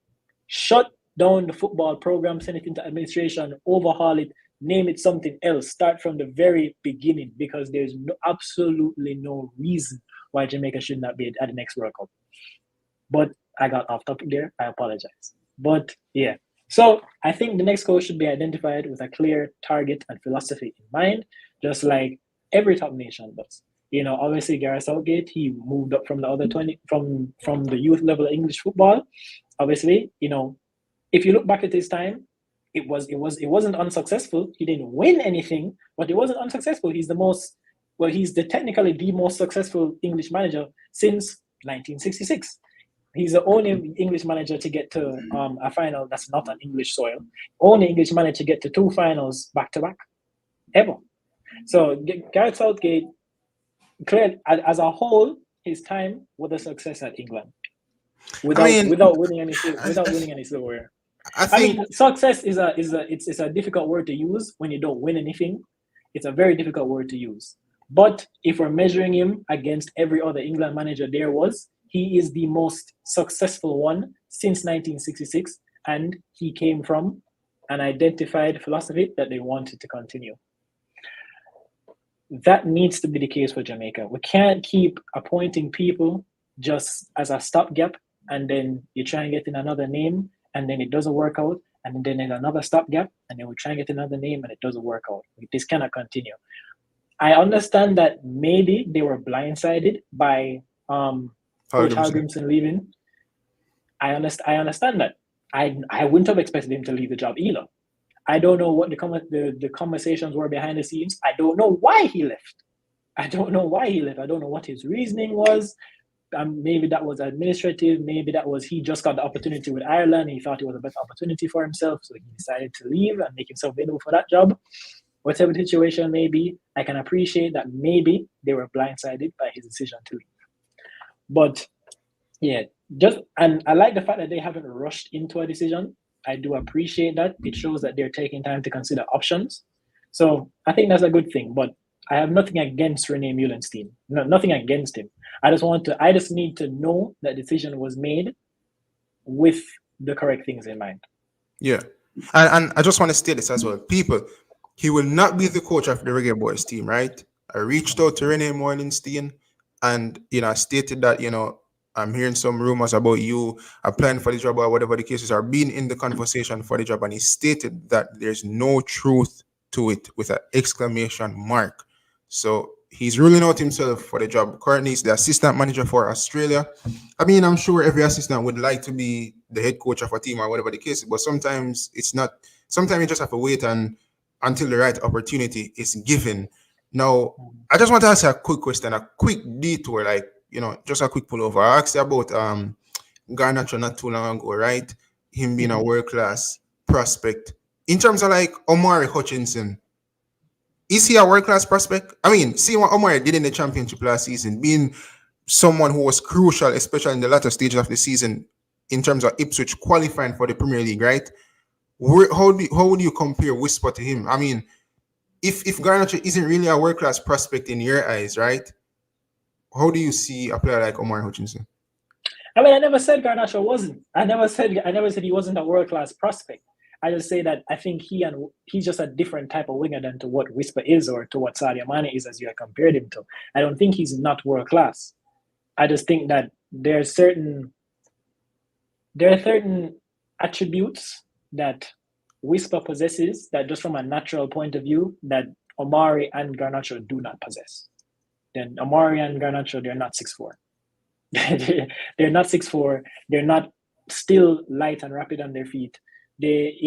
Shut down the football program, send it into administration, overhaul it, name it something else. Start from the very beginning, because there's absolutely no reason why Jamaica should not be at the next World Cup. But I got off topic there. I apologize. But yeah. So I think the next coach should be identified with a clear target and philosophy in mind, just like every top nation does. Obviously Gareth Southgate, he moved up from the other 20 from the youth level of English football. Obviously, if you look back at his time, it wasn't unsuccessful. He didn't win anything, but it wasn't unsuccessful. He's technically the most successful English manager since 1966. He's the only English manager to get to a final that's not on English soil. Only English manager to get to 2 finals back to back, ever. So Gareth Southgate, clearly, as a whole, his time was a success at England, without winning any silverware. I mean, success is a difficult word to use when you don't win anything. It's a very difficult word to use. But if we're measuring him against every other England manager there was, he is the most successful one since 1966, and he came from an identified philosophy that they wanted to continue. That needs to be the case for Jamaica. We can't keep appointing people just as a stopgap, and then you try and get in another name, and then it doesn't work out, and then there's another stopgap, and then we try and get another name, and it doesn't work out. This cannot continue. I understand that maybe they were blindsided by Coach Hallgrimsson leaving. I understand that. I wouldn't have expected him to leave the job either. I don't know what the conversations were behind the scenes. I don't know why he left. I don't know what his reasoning was. Maybe that was administrative. Maybe that was he just got the opportunity with Ireland. He thought it was a better opportunity for himself, so he decided to leave and make himself available for that job. Whatever the situation may be, I can appreciate that maybe they were blindsided by his decision to leave. But yeah, and I like the fact that they haven't rushed into a decision. I do appreciate that. It shows that they're taking time to consider options. So I think that's a good thing. But I have nothing against Rene Meulensteen. No, nothing against him. I just need to know that decision was made with the correct things in mind. Yeah. And I just want to state this as well. People, he will not be the coach of the Reggae Boyz team, right? I reached out to Rene Meulensteen and, I stated that, I'm hearing some rumors about you applying for the job or whatever the cases are, being in the conversation for the job. And he stated that there's no truth to it with an exclamation mark. So he's ruling out himself for the job. Currently, he's the assistant manager for Australia. I mean, I'm sure every assistant would like to be the head coach of a team or whatever the case, but sometimes it's not. Sometimes you just have to wait until the right opportunity is given. Now, I just want to ask you a quick question, a quick detour, just a quick pullover. I asked you about Garnacho not too long ago, right? Him being a world-class prospect. In terms of Omari Hutchinson, is he a world-class prospect? I mean, seeing what Omari did in the championship last season, being someone who was crucial, especially in the latter stages of the season, in terms of Ipswich qualifying for the Premier League, right? How would you compare Whisper to him? I mean, if Garnacho isn't really a world-class prospect in your eyes, right? How do you see a player like Omari Hutchinson? I mean, I never said Garnacho wasn't. I never said he wasn't a world-class prospect. I just say that I think he's just a different type of winger than to what Whisper is or to what Sadio Mane is, as you have compared him to. I don't think he's not world-class. I just think that there are certain attributes that Whisper possesses that just from a natural point of view that Omari and Garnacho do not possess. Then Omari and Garnacho, they're not 6'4". They're not 6'4". They're not still light and rapid on their feet. They,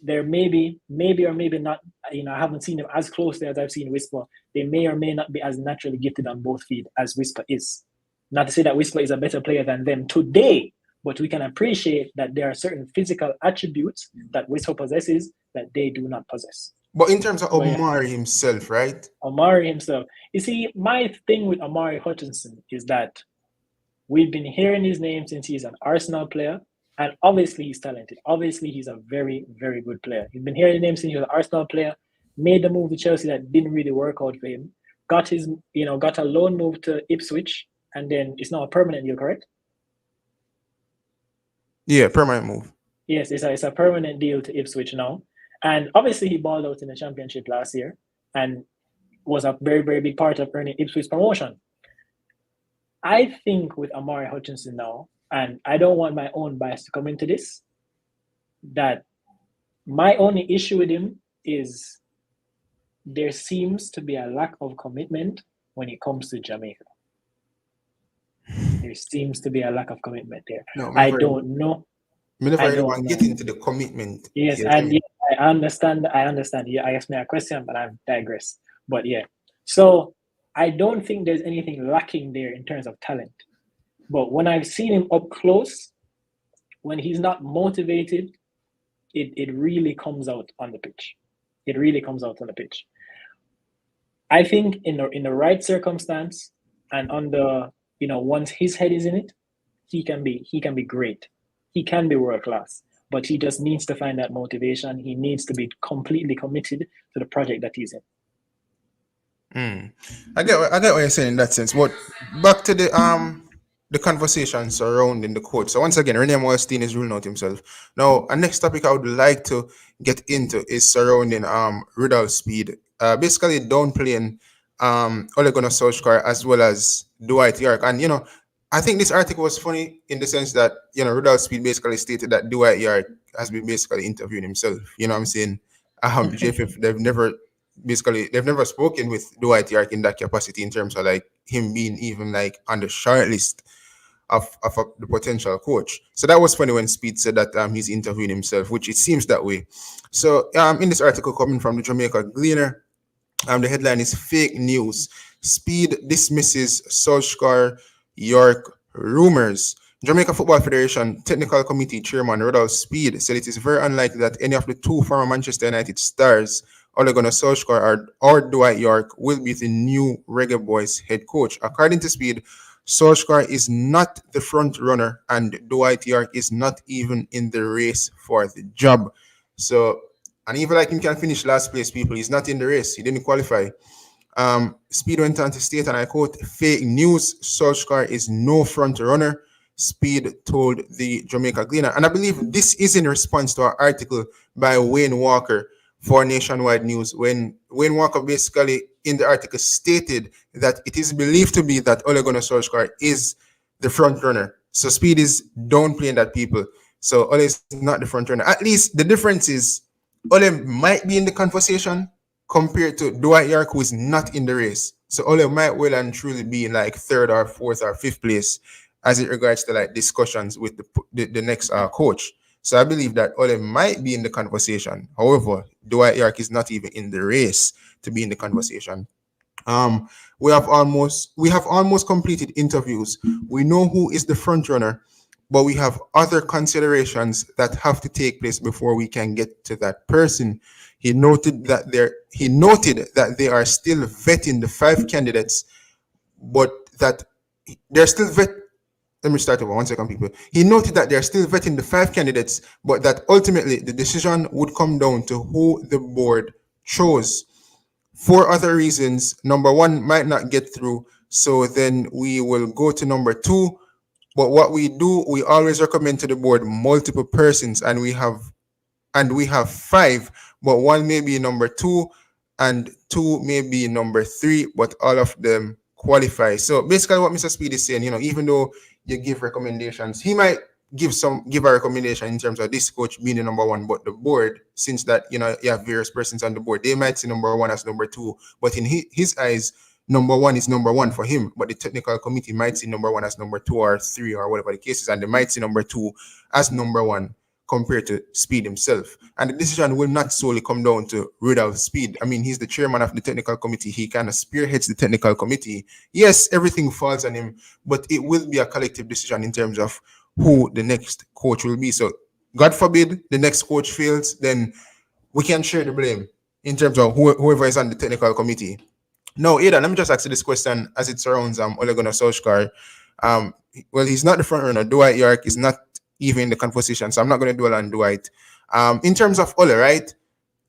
they're maybe or maybe not. I haven't seen them as closely as I've seen Whisper. They may or may not be as naturally gifted on both feet as Whisper is. Not to say that Whisper is a better player than them today, but we can appreciate that there are certain physical attributes that Whisper possesses that they do not possess. But in terms of Omari himself, right? Omari himself. You see, my thing with Omari Hutchinson is that we've been hearing his name since he's an Arsenal player, and obviously he's talented. Obviously, he's a very, very good player. He's been hearing his name since he was an Arsenal player, made the move to Chelsea that didn't really work out for him, got a loan move to Ipswich, and then it's now a permanent deal, correct? Yeah, permanent move. Yes, it's a permanent deal to Ipswich now. And obviously he balled out in the championship last year and was a very, very big part of earning Ipswich promotion. I think with Omari Hutchinson now, and I don't want my own bias to come into this, that my only issue with him is there seems to be a lack of commitment when it comes to Jamaica. There seems to be a lack of commitment there. No, I don't know. I don't want to get into the commitment. Yes, and yeah, I understand. Yeah, I asked me a question, but I've digressed. But yeah, so I don't think there's anything lacking there in terms of talent. But when I've seen him up close, when he's not motivated, it really comes out on the pitch. It really comes out on the pitch. I think in the right circumstance and once his head is in it, he can be great. He can be world class, but he just needs to find that motivation. He needs to be completely committed to the project that he's in. I get what you're saying in that sense. But back to the conversation surrounding the coach. So once again, Rene Meulensteen is ruling out himself. Now, a next topic I would like to get into is surrounding Rudolph Speed. Basically downplaying Ole Gunnar Solskjaer as well as Dwight York. And I think this article was funny in the sense that, Rudolph Speed basically stated that Dwight York has been basically interviewing himself. You know what I'm saying? JFF, they've never spoken with Dwight York in that capacity in terms of like him being even like on the short list of the potential coach. So that was funny when Speed said that he's interviewing himself, which it seems that way. So in this article coming from the Jamaica Gleaner, the headline is Fake News. Speed dismisses Solskjaer York rumors. Jamaica Football Federation Technical Committee Chairman Rudolph Speed said it is very unlikely that any of the two former Manchester United stars, Ole Gunnar Solskjaer or Dwight York, will be the new Reggae Boyz head coach. According to Speed, Solskjaer is not the front runner and Dwight York is not even in the race for the job. So, and even like him can finish last place, people, he's not in the race. He didn't qualify. Speed went on to state, and I quote, "Fake news, Solskjaer is no front runner," Speed told the Jamaica Gleaner. And I believe this is in response to an article by Wayne Walker for Nationwide News, when Wayne Walker basically in the article stated that it is believed to be that Ole Gunnar Solskjaer is the front runner. So Speed is downplaying that, people. So Ole is not the front runner. At least the difference is Ole might be in the conversation compared to Dwight York, who is not in the race. So Ole might well and truly be in like third or fourth or fifth place as it regards to like discussions with the next coach. So I believe that Ole might be in the conversation. However, Dwight York is not even in the race to be in the conversation. We have almost completed interviews. We know who is the front runner, but we have other considerations that have to take place before we can get to that person. He noted that they are still vetting the 5 candidates, but that they're still Let me start over 1 second, people. He noted that they're still vetting the 5 candidates, but that ultimately the decision would come down to who the board chose. 4 other reasons. Number 1 might not get through, so then we will go to number 2. But what we do, we always recommend to the board multiple persons, and we have 5, but 1 may be number 2 and 2 may be number 3, but all of them qualify. So basically what Mr. Speed is saying, even though you give recommendations, he might give a recommendation in terms of this coach being the number 1, but the board, since that you have various persons on the board, they might see number 1 as number 2, but in his eyes, number one is number one for him, but the technical committee might see number one as number two or three or whatever the case is, and they might see number two as number one compared to Speed himself. And the decision will not solely come down to Rudolph Speed. I mean, he's the chairman of the technical committee. He kind of spearheads the technical committee. Yes, everything falls on him, but it will be a collective decision in terms of who the next coach will be. So, God forbid the next coach fails, then we can share the blame in terms of whoever is on the technical committee. No, Ada, let me just ask you this question as it surrounds Ole Gunnar Solskjaer. Well, he's not the front runner. Dwight York is not even in the conversation, so I'm not going to dwell on Dwight. In terms of Ole, right?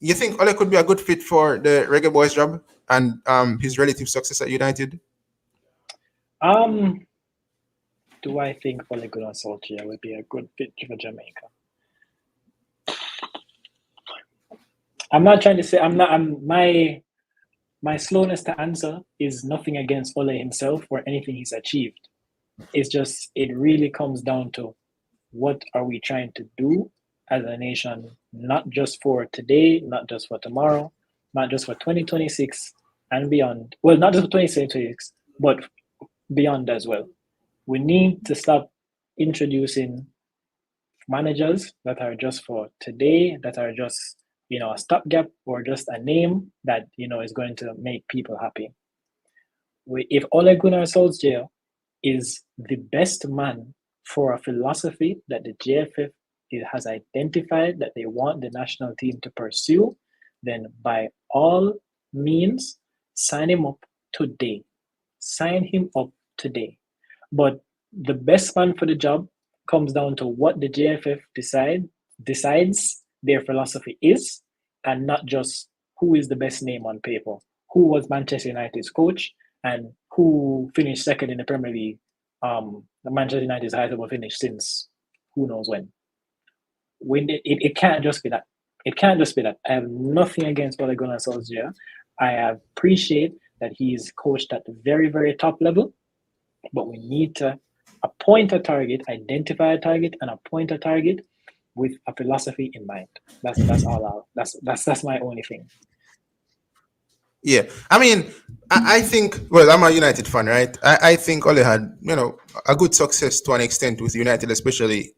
You think Ole could be a good fit for the Reggae Boyz job and his relative success at United? Do I think Ole Gunnar Solskjaer would be a good fit for Jamaica? I'm not trying to say my slowness to answer is nothing against Ole himself or anything he's achieved. It's just, it really comes down to what are we trying to do as a nation, not just for today, not just for tomorrow, not just for 2026 and beyond. Well, not just for 2026, but beyond as well. We need to stop introducing managers that are just for today, that are just, a stopgap or just a name that, is going to make people happy. If Ole Gunnar Solskjaer is the best man for a philosophy that the JFF has identified that they want the national team to pursue, then by all means, sign him up today. Sign him up today. But the best man for the job comes down to what the JFF decides their philosophy is, and not just who is the best name on paper, who was Manchester United's coach, and who finished second in the Premier League. The Manchester United's highest ever finish since who knows when. It can't just be that. It can't just be that. I have nothing against Ole Gunnar Solskjaer. I appreciate that he's coached at the very, very top level, but we need to appoint a target, identify a target, and appoint a target with a philosophy in mind. That's all. That's my only thing. Yeah, I mean, I think. Well, I'm a United fan, right? I think Ole had, a good success to an extent with United, especially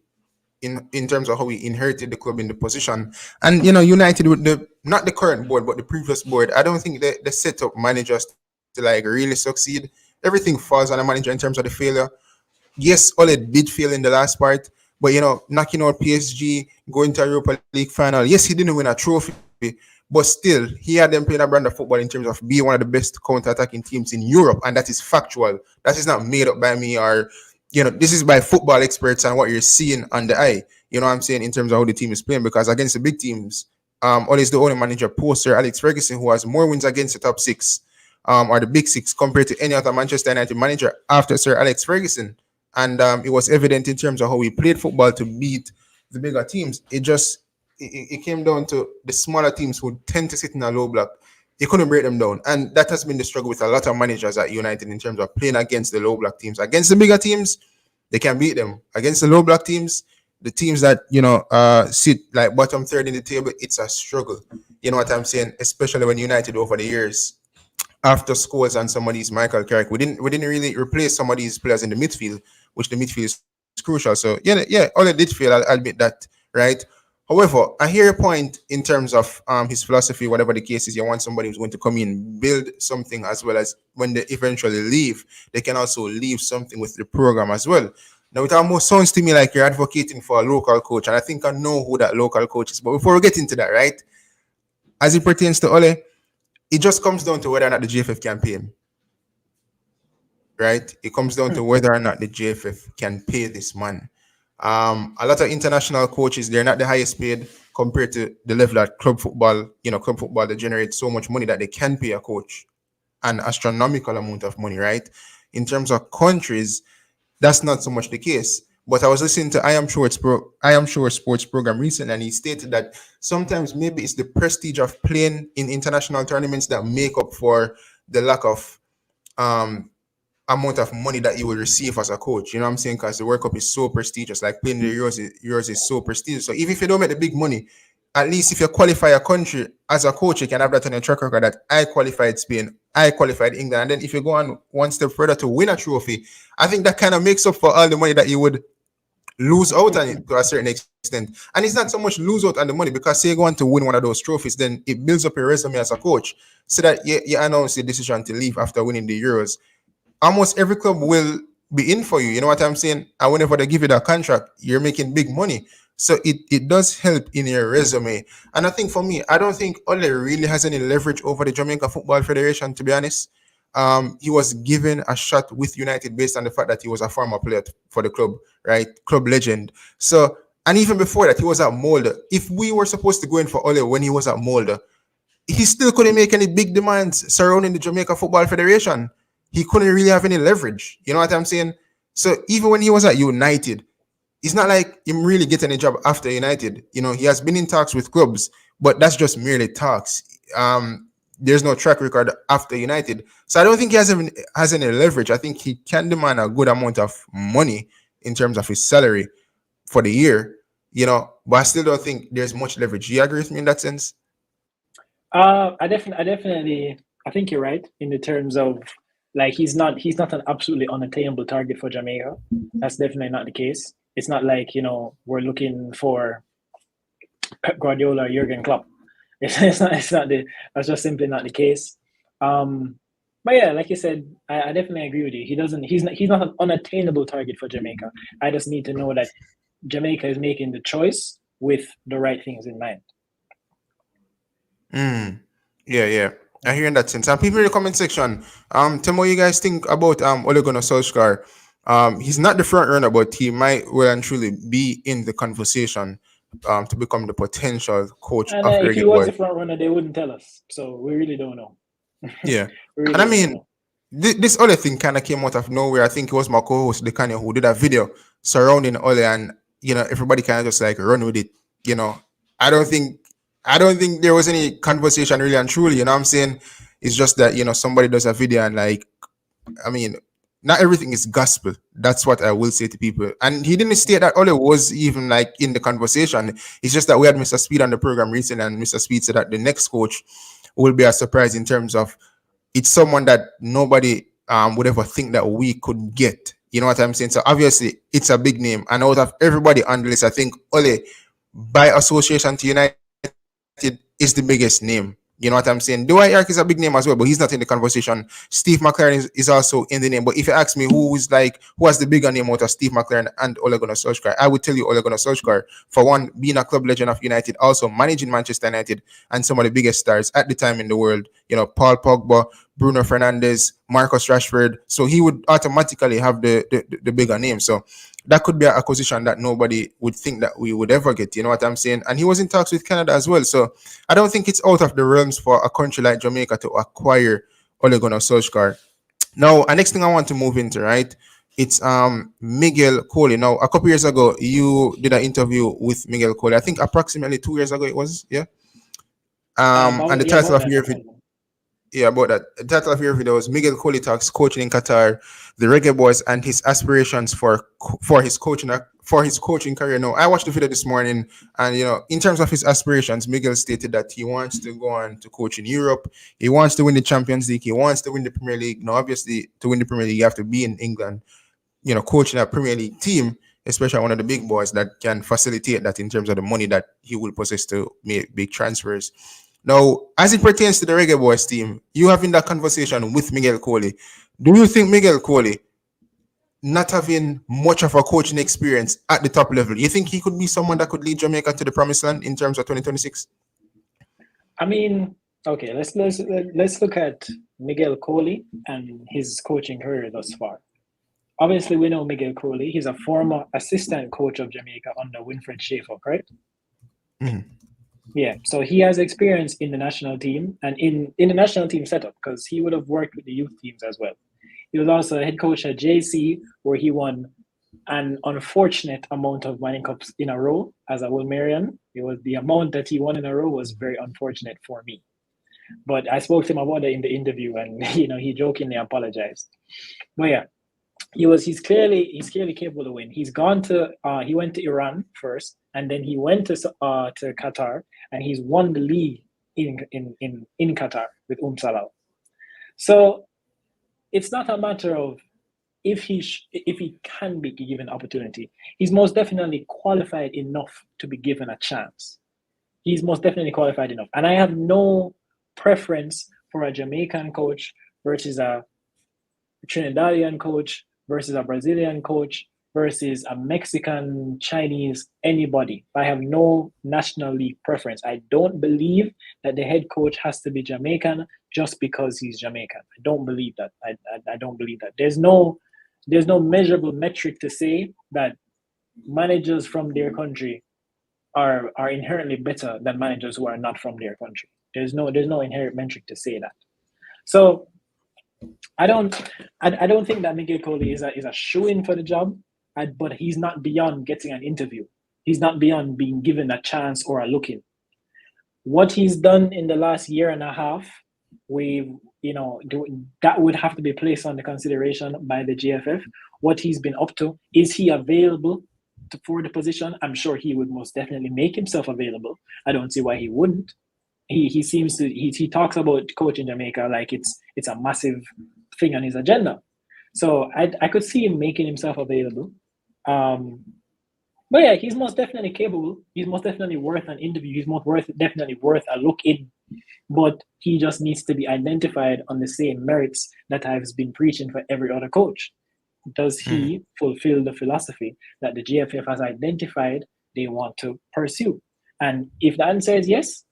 in terms of how he inherited the club in the position. And United with not the current board, but the previous board, I don't think they set up managers to really succeed. Everything falls on a manager in terms of the failure. Yes, Ole did fail in the last part, but knocking out PSG, going to a Europa League final. Yes, he didn't win a trophy, but still, he had them playing a brand of football in terms of being one of the best counter-attacking teams in Europe, and that is factual. That is not made up by me or, this is by football experts and what you're seeing on the eye. You know what I'm saying, in terms of how the team is playing, because against the big teams, Ole is the only manager post Sir Alex Ferguson who has more wins against the top six or the big six compared to any other Manchester United manager after Sir Alex Ferguson. And it was evident in terms of how we played football to beat the bigger teams. It came down to the smaller teams who tend to sit in a low block. You couldn't break them down. And that has been the struggle with a lot of managers at United in terms of playing against the low block teams. Against the bigger teams, they can beat them. Against the low block teams, the teams that, sit like bottom third in the table, it's a struggle. You know what I'm saying? Especially when United over the years, after scores and some of these Michael Carrick, we didn't really replace some of these players in the midfield, which the midfield is crucial. So yeah, Ole did fail, I'll admit that, right? However, I hear a point in terms of his philosophy, whatever the case is. You want somebody who's going to come in, build something, as well as when they eventually leave, they can also leave something with the program as well. Now, it almost sounds to me like you're advocating for a local coach, and I think I know who that local coach is. But before we get into that, right, as it pertains to Ole, it just comes down to whether or not the JFF can pay him. Right? It comes down to whether or not the JFF can pay this man. A lot of international coaches, they're not the highest paid compared to the level that club football, club football, they generate so much money that they can pay a coach an astronomical amount of money, right? In terms of countries, that's not so much the case. But I was listening to I Am Sure Sports program recently, and he stated that sometimes maybe it's the prestige of playing in international tournaments that make up for the lack of amount of money that you will receive as a coach. You know what I'm saying? Because the World Cup is so prestigious. Like playing the Euros is so prestigious. So even if you don't make the big money, at least if you qualify a country as a coach, you can have that on your track record that I qualified Spain, I qualified England. And then if you go on one step further to win a trophy, I think that kind of makes up for all the money that you would lose out on it to a certain extent. And it's not so much lose out on the money, because say you go on to win one of those trophies, then it builds up your resume as a coach, so that you announce your decision to leave after winning the Euros. Almost every club will be in for you. You know what I'm saying? And whenever they give you that contract, you're making big money. So it does help in your resume. And I think for me, I don't think Ole really has any leverage over the Jamaica Football Federation, to be honest. He was given a shot with United based on the fact that he was a former player for the club, right? Club legend. So, and even before that, he was at Molde. If we were supposed to go in for Ole when he was at Molde, he still couldn't make any big demands surrounding the Jamaica Football Federation. He couldn't really have any leverage. You know what I'm saying? So even when he was at United, it's not like him really getting a job after United. You know, he has been in talks with clubs, but that's just merely talks. There's no track record after United. So I don't think he has any leverage. I think he can demand a good amount of money in terms of his salary for the year, you know, but I still don't think there's much leverage. Do you agree with me in that sense? I definitely, I think you're right in the terms of, like, he's not an absolutely unattainable target for Jamaica. That's definitely not the case. It's not like, you know, we're looking for Pep Guardiola or Jurgen Klopp. That's just simply not the case. But yeah, like you said, I definitely agree with you. He's not an unattainable target for Jamaica. I just need to know that Jamaica is making the choice with the right things in mind. Yeah. I hear in that sense. And people in the comment section, tell me what you guys think about Ole Gunnar Solskjaer. He's not the front runner, but he might well and truly be in the conversation to become the potential coach And of if Reggae he was Boyz. the front runner, they wouldn't tell us. So we really don't know. Yeah. We really And I don't mean, know. this other thing kind of came out of nowhere. I think it was my co-host Dicanio who did a video surrounding Ole, and you know, everybody kind of just like run with it. You know, I don't think there was any conversation really and truly. You know what I'm saying? It's just that, you know, somebody does a video and, like, I mean, not everything is gospel. That's what I will say to people. And he didn't state that Ole was even like in the conversation. It's just that we had Mr. Speed on the program recently, and Mr. Speed said that the next coach will be a surprise in terms of it's someone that nobody would ever think that we could get. You know what I'm saying? So obviously it's a big name. And out of everybody on the list, I think Ole, by association to United, is the biggest name. You know what I'm saying? Dwight York is a big name as well, but he's not in the conversation. Steve McLaren is also in the name. But if you ask me who has the bigger name out of Steve McLaren and Ole Gunnar Solskjaer, I would tell you Ole Gunnar Solskjaer, for one, being a club legend of United, also managing Manchester United and some of the biggest stars at the time in the world. You know, Paul Pogba, Bruno Fernandes, Marcus Rashford. So he would automatically have the bigger name. So that could be an acquisition that nobody would think that we would ever get. You know what I'm saying? And he was in talks with Canada as well. So I don't think it's out of the realms for a country like Jamaica to acquire Ole Gunnar Solskjaer. Now, the next thing I want to move into, right? It's Miguel Coley. Now, a couple years ago, you did an interview with Miguel Coley. I think approximately 2 years ago it was, yeah. And the title of your video. Yeah, about that. The title of your video was Miguel Coley talks coaching in Qatar, the Reggae Boyz, and his aspirations for his coaching career. Now, I watched the video this morning, and you know, in terms of his aspirations, Miguel stated that he wants to go on to coach in Europe. He wants to win the Champions League. He wants to win the Premier League. Now, obviously, to win the Premier League, you have to be in England. You know, coaching a Premier League team, especially one of the big boys that can facilitate that in terms of the money that he will possess to make big transfers. Now, as it pertains to the Reggae Boyz team, you having that conversation with Miguel Coley. Do you think Miguel Coley, not having much of a coaching experience at the top level, you think he could be someone that could lead Jamaica to the promised land in terms of 2026? I mean, okay, let's look at Miguel Coley and his coaching career thus far. Obviously, we know Miguel Coley. He's a former assistant coach of Jamaica under Winfred Schaefer, correct? Mm-hmm. Yeah, so he has experience in the national team and in the national team setup, because he would have worked with the youth teams as well. He was also a head coach at JC, where he won an unfortunate amount of Manning Cups in a row as a Wilmerian. It was the amount that he won in a row was very unfortunate for me. But I spoke to him about it in the interview, and you know, he jokingly apologized. But yeah, he's clearly capable to win. He went to Iran first, and then he went to Qatar, and he's won the league in Qatar with Salah. So it's not a matter of if he can be given opportunity. He's most definitely qualified enough to be given a chance. He's most definitely qualified enough, and I have no preference for a Jamaican coach versus a Trinidadian coach versus a Brazilian coach versus a Mexican, Chinese, anybody. I have no national league preference. I don't believe that the head coach has to be Jamaican just because he's Jamaican. I don't believe that. I don't believe that. There's no measurable metric to say that managers from their country are inherently better than managers who are not from their country. There's no inherent metric to say that. So I don't think that Miguel Coley is a shoo-in for the job, but he's not beyond getting an interview. He's not beyond being given a chance or a look-in. What he's done in the last year and a half, that would have to be placed under consideration by the GFF. What he's been up to, is he available for the position? I'm sure he would most definitely make himself available. I don't see why he wouldn't. He talks about coaching Jamaica like it's a massive thing on his agenda. So I could see him making himself available. But yeah, he's most definitely capable. He's most definitely worth an interview. He's definitely worth a look in. But he just needs to be identified on the same merits that I've been preaching for every other coach. Does he fulfill the philosophy that the GFF has identified they want to pursue? And if the answer is yes,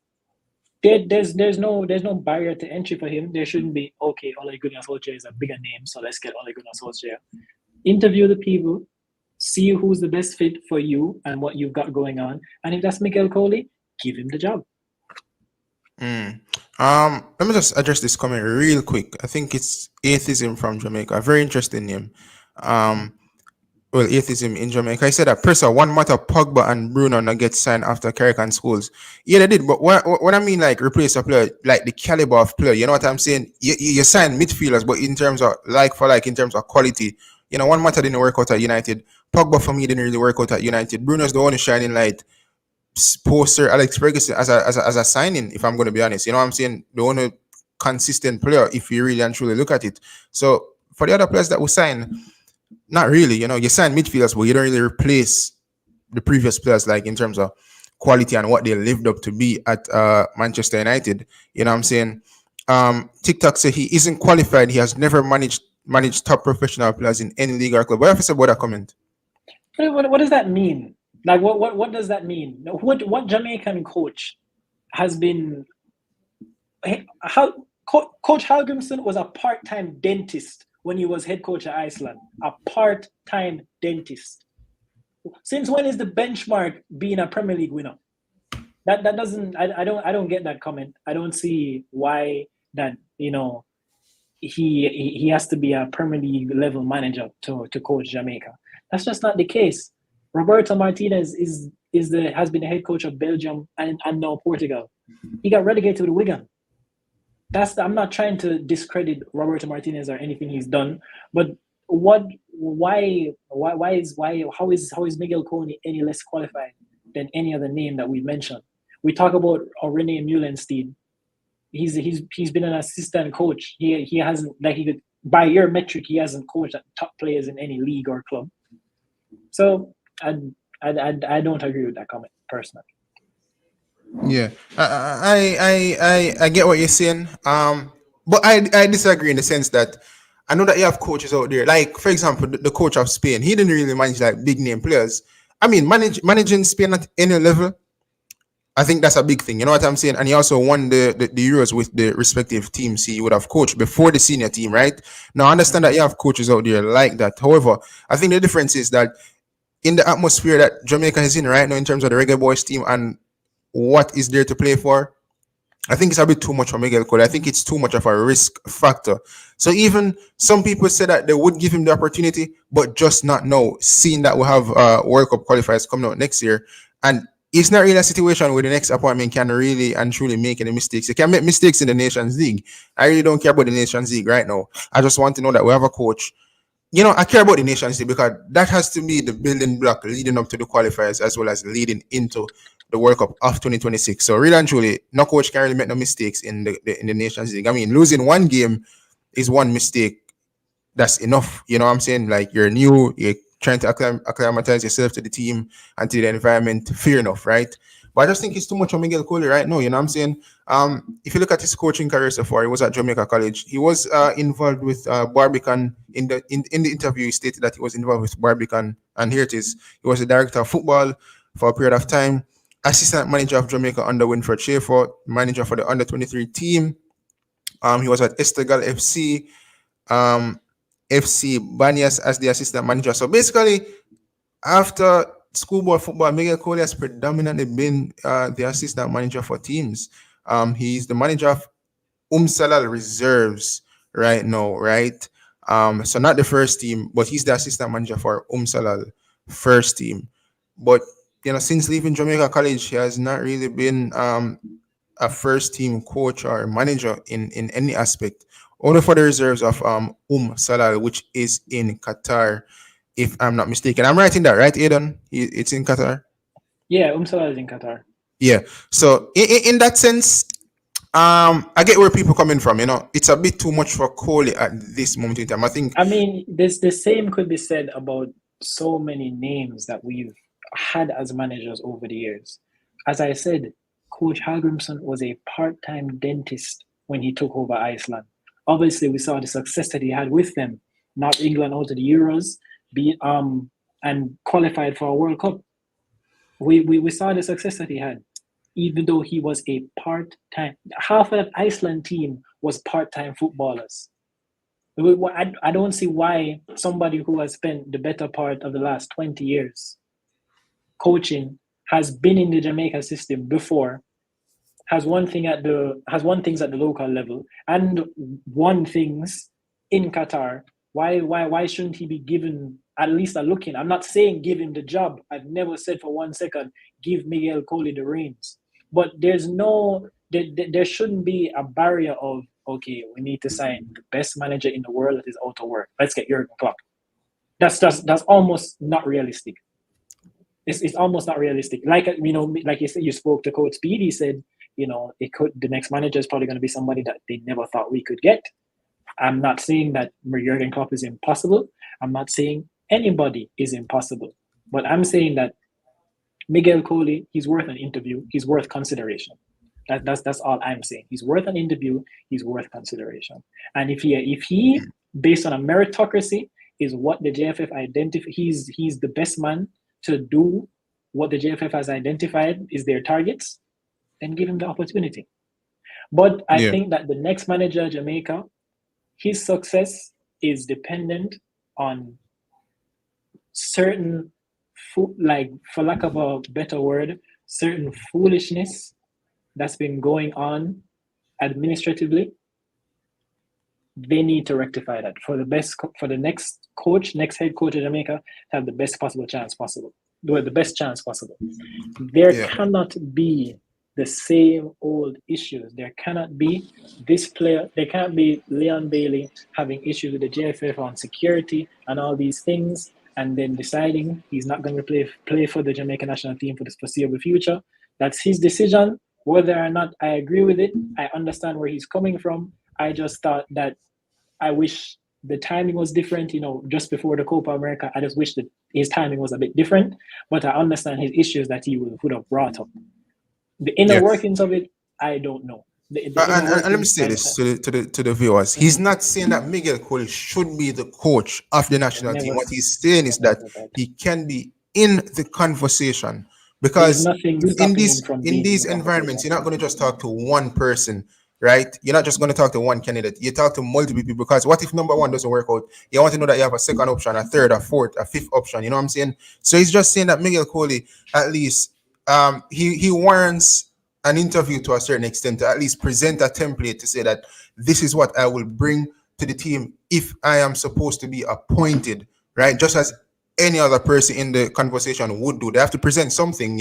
there's no barrier to entry for him. There shouldn't be, okay, Ole Gunnar Solskjaer is a bigger name, so let's get Ole Gunnar Solskjaer. Interview the people, see who's the best fit for you and what you've got going on. And if that's Miguel Coley, give him the job. Let me just address this comment real quick. I think it's Atheism from Jamaica. A very interesting name. Atheism in Jamaica. I said that Presser, one matter Pogba and Bruno not get signed after Carrick and Scholes. Yeah, they did. But what I mean, like replace a player, like the caliber of player. You know what I'm saying? You sign midfielders, but in terms of in terms of quality, one matter didn't work out at United. Pogba for me didn't really work out at United. Bruno's the only shining light. Poster Alex Ferguson as a signing, if I'm going to be honest. You know what I'm saying? The only consistent player, if you really and truly look at it. So for the other players that we sign, not really. You sign midfielders, but you don't really replace the previous players, like in terms of quality and what they lived up to be at Manchester United. You know what I'm saying? TikTok say he isn't qualified. He has never managed top professional players in any league or club. What have you said about that comment? What does that mean? Like what does that mean? What Jamaican coach has been? Coach Hallgrimsson was a part-time dentist when he was head coach at Iceland. A part-time dentist. Since when is the benchmark being a Premier League winner? That doesn't. I don't get that comment. I don't see why that he has to be a Premier League level manager to coach Jamaica. That's just not the case. Roberto Martinez has been the head coach of Belgium and now Portugal. He got relegated with Wigan. I'm not trying to discredit Roberto Martinez or anything he's done, but how is Miguel Coley any less qualified than any other name that we mentioned? We talk about Rene Meulensteen. He's been an assistant coach. He hasn't, by your metric, he hasn't coached top players in any league or club. So I don't agree with that comment personally. Yeah, I get what you're saying. But I disagree in the sense that I know that you have coaches out there, like for example, the coach of Spain. He didn't really manage like big name players. I mean, managing Spain at any level, I think that's a big thing. You know what I'm saying? And he also won the Euros with the respective teams he would have coached before the senior team, right? Now I understand that you have coaches out there like that. However, I think the difference is that in the atmosphere that Jamaica is in right now in terms of the Reggae Boyz team and what is there to play for, I think it's a bit too much for Miguel Coley. I think it's too much of a risk factor. So even some people say that they would give him the opportunity, but just not now, seeing that we have World Cup qualifiers coming out next year. And it's not really a situation where the next appointment can really and truly make any mistakes. You can make mistakes in the Nations League. I really don't care about the Nations League right now. I just want to know that we have a coach. I care about the Nations League because that has to be the building block leading up to the qualifiers as well as leading into the World Cup of 2026. So really and truly, no coach can really make no mistakes in the Nations League. I mean, losing one game is one mistake. That's enough. You know what I'm saying? Like you're new, you're trying to acclimatize yourself to the team and to the environment. Fair enough, right? But I just think it's too much on Miguel Coley right now. You know what I'm saying? If you look at his coaching career so far, he was at Jamaica College. He was involved with Barbican. In the interview, he stated that he was involved with Barbican, and here it is. He was the director of football for a period of time, assistant manager of Jamaica under Winfred Schaefer, manager for the under 23 team. He was at Estegal FC, FC Banyas as the assistant manager. So basically, after schoolboy football, Miguel Coley has predominantly been the assistant manager for teams. He's the manager of Salal Reserves right now, right? So not the first team, but he's the assistant manager for Salal first team. But since leaving Jamaica College, he has not really been a first team coach or manager in any aspect. Only for the reserves of Salal, which is in Qatar, if I'm not mistaken. I'm writing that, right, Aidan? It's in Qatar? Yeah, Salal is in Qatar. Yeah. So in that sense, I get where people coming from. It's a bit too much for Coley at this moment in time. I mean, the same could be said about so many names that we've had as managers over the years. As I said, Coach Hallgrimsson was a part-time dentist when he took over Iceland. Obviously, we saw the success that he had with them, knocked England out of the Euros, and qualified for a World Cup. We saw the success that he had, even though he was a part-time. Half of that Iceland team was part-time footballers. I don't see why somebody who has spent the better part of the last 20 years coaching, has been in the Jamaica system before, has won things at the local level, and won things in Qatar. Why shouldn't he be given at least a look in? I'm not saying give him the job. I've never said for 1 second give Miguel Coley the reins. But there shouldn't be a barrier of, okay, we need to sign the best manager in the world that is out of work. Let's get Jurgen Klopp. That's almost not realistic. It's almost not realistic. Like you said, you spoke to Coach Speed. He said, the next manager is probably going to be somebody that they never thought we could get. I'm not saying that Jurgen Klopp is impossible. I'm not saying anybody is impossible. But I'm saying that Miguel Coley, he's worth an interview. He's worth consideration. That's all I'm saying. He's worth an interview. He's worth consideration. And if he based on a meritocracy, is what the JFF identified, he's the best man to do what the JFF has identified is their targets, then give him the opportunity. But I think that the next manager, Jamaica, his success is dependent on certain, for lack of a better word, certain foolishness that's been going on administratively. They need to rectify that for the next head coach of Jamaica to have the best chance possible. There cannot be the same old issues. There cannot be this player. There can't be Leon Bailey having issues with the JFF on security and all these things, and then deciding he's not going to play for the Jamaica national team for the foreseeable future. That's his decision. Whether or not I agree with it, I understand where he's coming from. I just thought that I wish the timing was different, just before the Copa America. I just wish that his timing was a bit different, but I understand his issues that he would have brought up. The inner workings of it, I don't know. And let me say this to the viewers. He's not saying that Miguel Coley should be the coach of the national team. What he's saying is that he can be in the conversation. Because in these environments, you're not going to just talk to one person, right? You're not just going to talk to one candidate. You talk to multiple people, because what if number one doesn't work out? You want to know that you have a second option, a third, a fourth, a fifth option. You know what I'm saying? So he's just saying that Miguel Coley, at least, he warrants an interview to a certain extent, to at least present a template to say that this is what I will bring to the team if I am supposed to be appointed, right? Just as any other person in the conversation would do. They have to present something,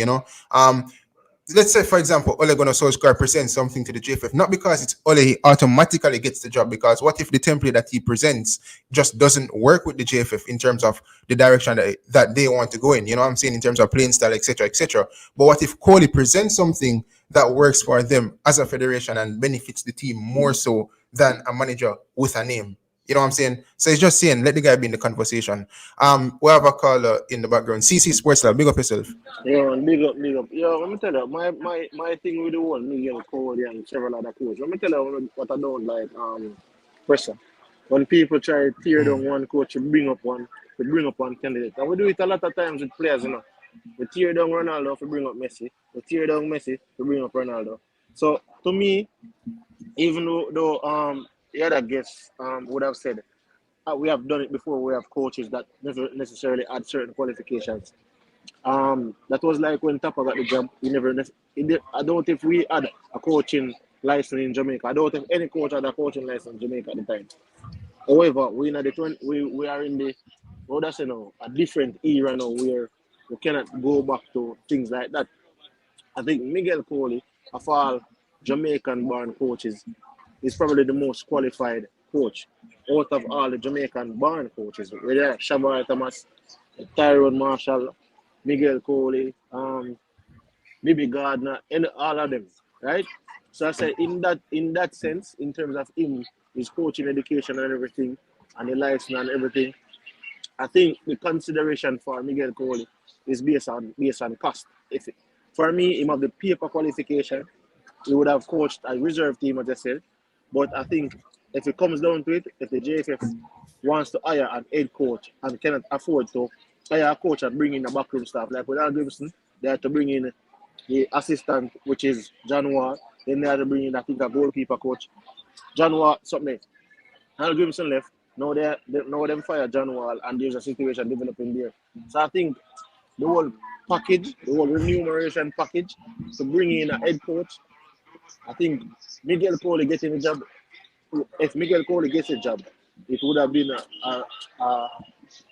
let's say, for example, Ole Gunnar Solskjaer presents something to the JFF, not because it's Ole he automatically gets the job, because what if the template that he presents just doesn't work with the JFF in terms of the direction that they want to go in? You know what I'm saying? In terms of playing style, etc., etc. But what if Coley presents something that works for them as a federation and benefits the team more so than a manager with a name? You know what I'm saying? So it's just saying, let the guy be in the conversation. We have a caller in the background. CC Sports Lab, big up yourself. Yeah, man, big up, big up. Yo, let me tell you, my thing with the whole Miguel Coley and several other coaches. Let me tell you what I don't like. Pressure. When people try to tear down one coach, to bring up one candidate, and we do it a lot of times with players. You know, we tear down Ronaldo to bring up Messi. We tear down Messi to bring up Ronaldo. So to me, even though the other guests would have said, we have done it before. We have coaches that never necessarily had certain qualifications. That was like when Tapa got the job. I don't think we had a coaching license in Jamaica. I don't think any coach had a coaching license in Jamaica at the time. However, we are in the a different era now where we cannot go back to things like that. I think Miguel Coley, of all Jamaican-born coaches, is probably the most qualified coach out of all the Jamaican-born coaches. Whether Shabba Thomas, Tyrone Marshall, Miguel Coley, Bibi Gardner, and all of them, right? So I say in that sense, in terms of him, his coaching education and everything, and the license and everything, I think the consideration for Miguel Coley is based on cost. For me, him have the paper qualification, he would have coached a reserve team, as I said. But I think if it comes down to it, if the JFF wants to hire an head coach and cannot afford to hire a coach and bring in a backroom staff, like with Al Gibson, they have to bring in the assistant, which is John Wall. Then they have to bring in, I think, a goalkeeper coach. John Wall, something. Al Gibson left. Now them fire John Wall, and there's a situation developing there. So I think the whole package, the whole remuneration package to bring in a head coach, I think Miguel Coley getting a job. If Miguel Coley gets a job, it would have been a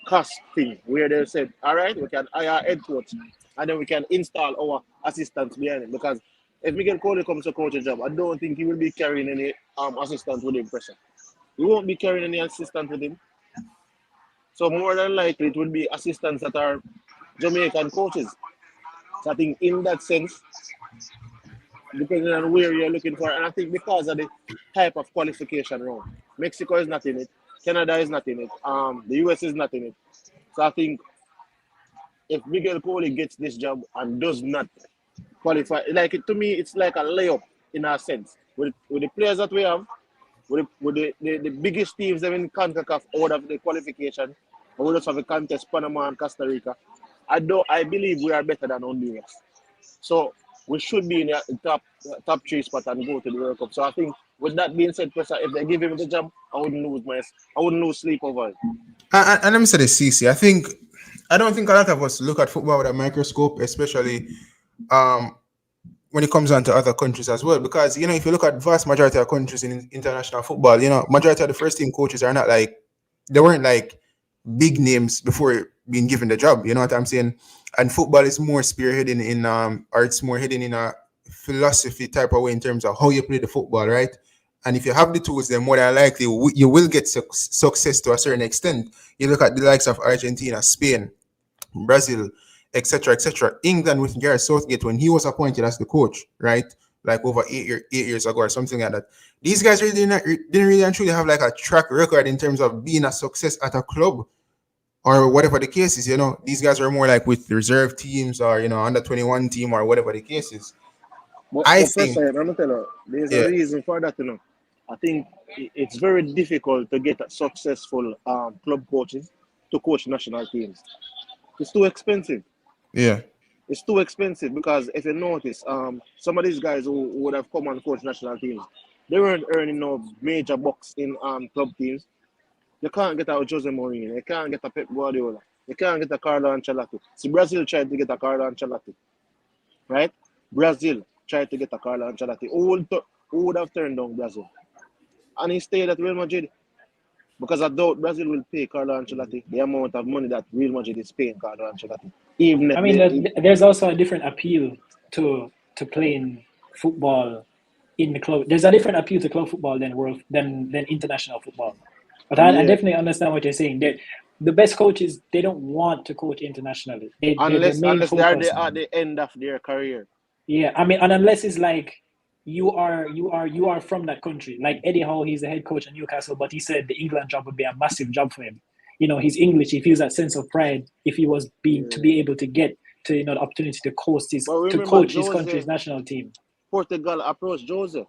cost thing where they said, all right, we can hire a head coach and then we can install our assistants behind it. Because if Miguel Coley comes to coach a job, I don't think he will be carrying any assistant with him, pressure. He won't be carrying any assistant with him. So more than likely, it would be assistants that are Jamaican coaches. So I think in that sense, depending on where you're looking for, and I think because of the type of qualification round, Mexico is not in it, Canada is not in it, the US is not in it. So I think if Miguel Coley gets this job and does not qualify, to me, it's like a layup in a sense. With the players that we have, with the biggest teams in CONCACAF out of the qualification, and we just have a contest, Panama and Costa Rica, I believe we are better than Honduras. So we should be in the top 3 spot and go to the World Cup. So I think with that being said, Professor, if they give him the job, I wouldn't lose sleep over it. And let me say this, CC. I don't think a lot of us look at football with a microscope, especially when it comes on to other countries as well. Because, if you look at vast majority of countries in international football, majority of the first team coaches are not they weren't big names before being given the job. You know what I'm saying? And football is more spearheading or it's more hidden in a philosophy type of way in terms of how you play the football, right? And if you have the tools, then more than likely you will get success to a certain extent. You look at the likes of Argentina, Spain, Brazil, etc., etc. England with Gareth Southgate when he was appointed as the coach, right? Like over 8 years ago or something like that. These guys really didn't really and truly have a track record in terms of being a success at a club or whatever the case is. These guys are more with reserve teams or under 21 team or whatever the case is. But I'm gonna tell you, there's a reason for that. I think it's very difficult to get successful club coaches to coach national teams. It's too expensive. Yeah. It's too expensive because if you notice, some of these guys who would have come and coach national teams, they weren't earning no major bucks in club teams. You can't get a Jose Mourinho. You can't get a Pep Guardiola. You can't get a Carlo Ancelotti. See, Brazil tried to get a Carlo Ancelotti, right? Brazil tried to get a Carlo Ancelotti. Who would have turned down Brazil? And he stayed at Real Madrid. Because I doubt Brazil will pay Carlo Ancelotti the amount of money that Real Madrid is paying Carlo Ancelotti. There's also a different appeal to to playing football in the club. There's a different appeal to club football than international football. But I definitely understand what you're saying. The best coaches, they don't want to coach internationally. Unless their main they focus. are at the end of their career. Yeah, I mean, and unless it's like you are from that country. Like Eddie Howe, he's the head coach at Newcastle, but he said the England job would be a massive job for him. You know, he's English. He feels that sense of pride if he was to be able to get to the opportunity to coach his country's national team. Portugal approached Jose,